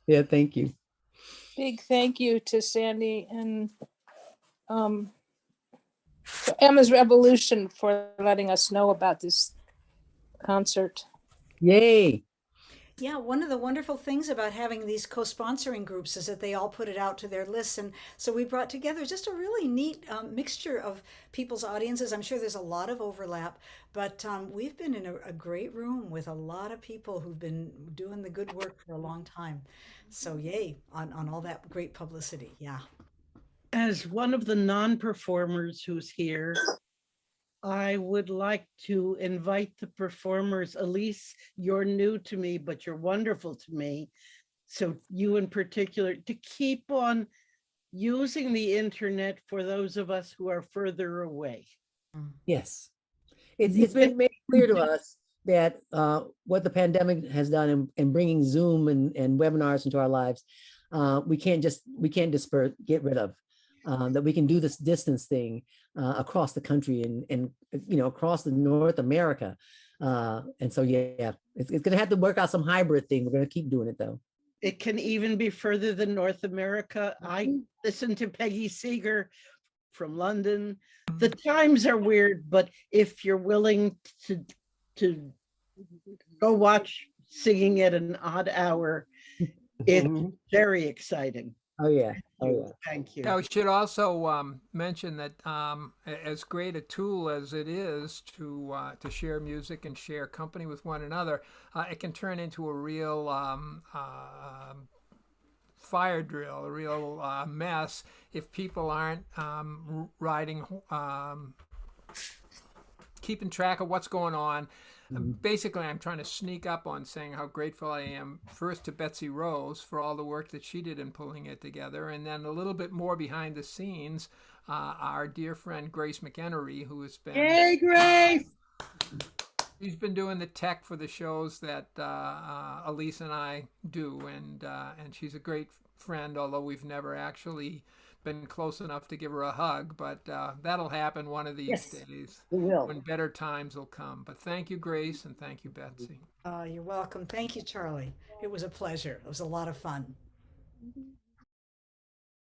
Yeah, thank you. Big thank you to Sandy and to Emma's Revolution for letting us know about this concert. Yay! Yeah, one of the wonderful things about having these co-sponsoring groups is that they all put it out to their lists. And so we brought together just a really neat mixture of people's audiences. I'm sure there's a lot of overlap, but we've been in a great room with a lot of people who've been doing the good work for a long time. So yay on all that great publicity. Yeah. As one of the non-performers who's here, I would like to invite the performers. Elise, you're new to me, but you're wonderful to me. So you in particular, to keep on using the internet for those of us who are further away. Yes. It's been made clear to us that what the pandemic has done in bringing Zoom and webinars into our lives, we can't disperse, get rid of. That we can do this distance thing across the country and across the North America. And so, yeah, it's going to have to work out some hybrid thing. We're going to keep doing it, though. It can even be further than North America. I listened to Peggy Seeger from London. The times are weird, but if you're willing to go watch singing at an odd hour, it's very exciting. Oh yeah. Oh yeah. Thank you. Now, we should also mention that as great a tool as it is to share music and share company with one another, it can turn into a real fire drill, a real mess if people aren't keeping track of what's going on. Basically, I'm trying to sneak up on saying how grateful I am first to Betsy Rose for all the work that she did in pulling it together, and then a little bit more behind the scenes, our dear friend Grace McEnery, who has been Yay, Grace! She's been doing the tech for the shows that Elise and I do, and she's a great friend, although we've never actually been close enough to give her a hug, but that'll happen one of these days. We will. When better times will come. But thank you, Grace, and thank you, Betsy. You're welcome. Thank you, Charlie. It was a pleasure. It was a lot of fun.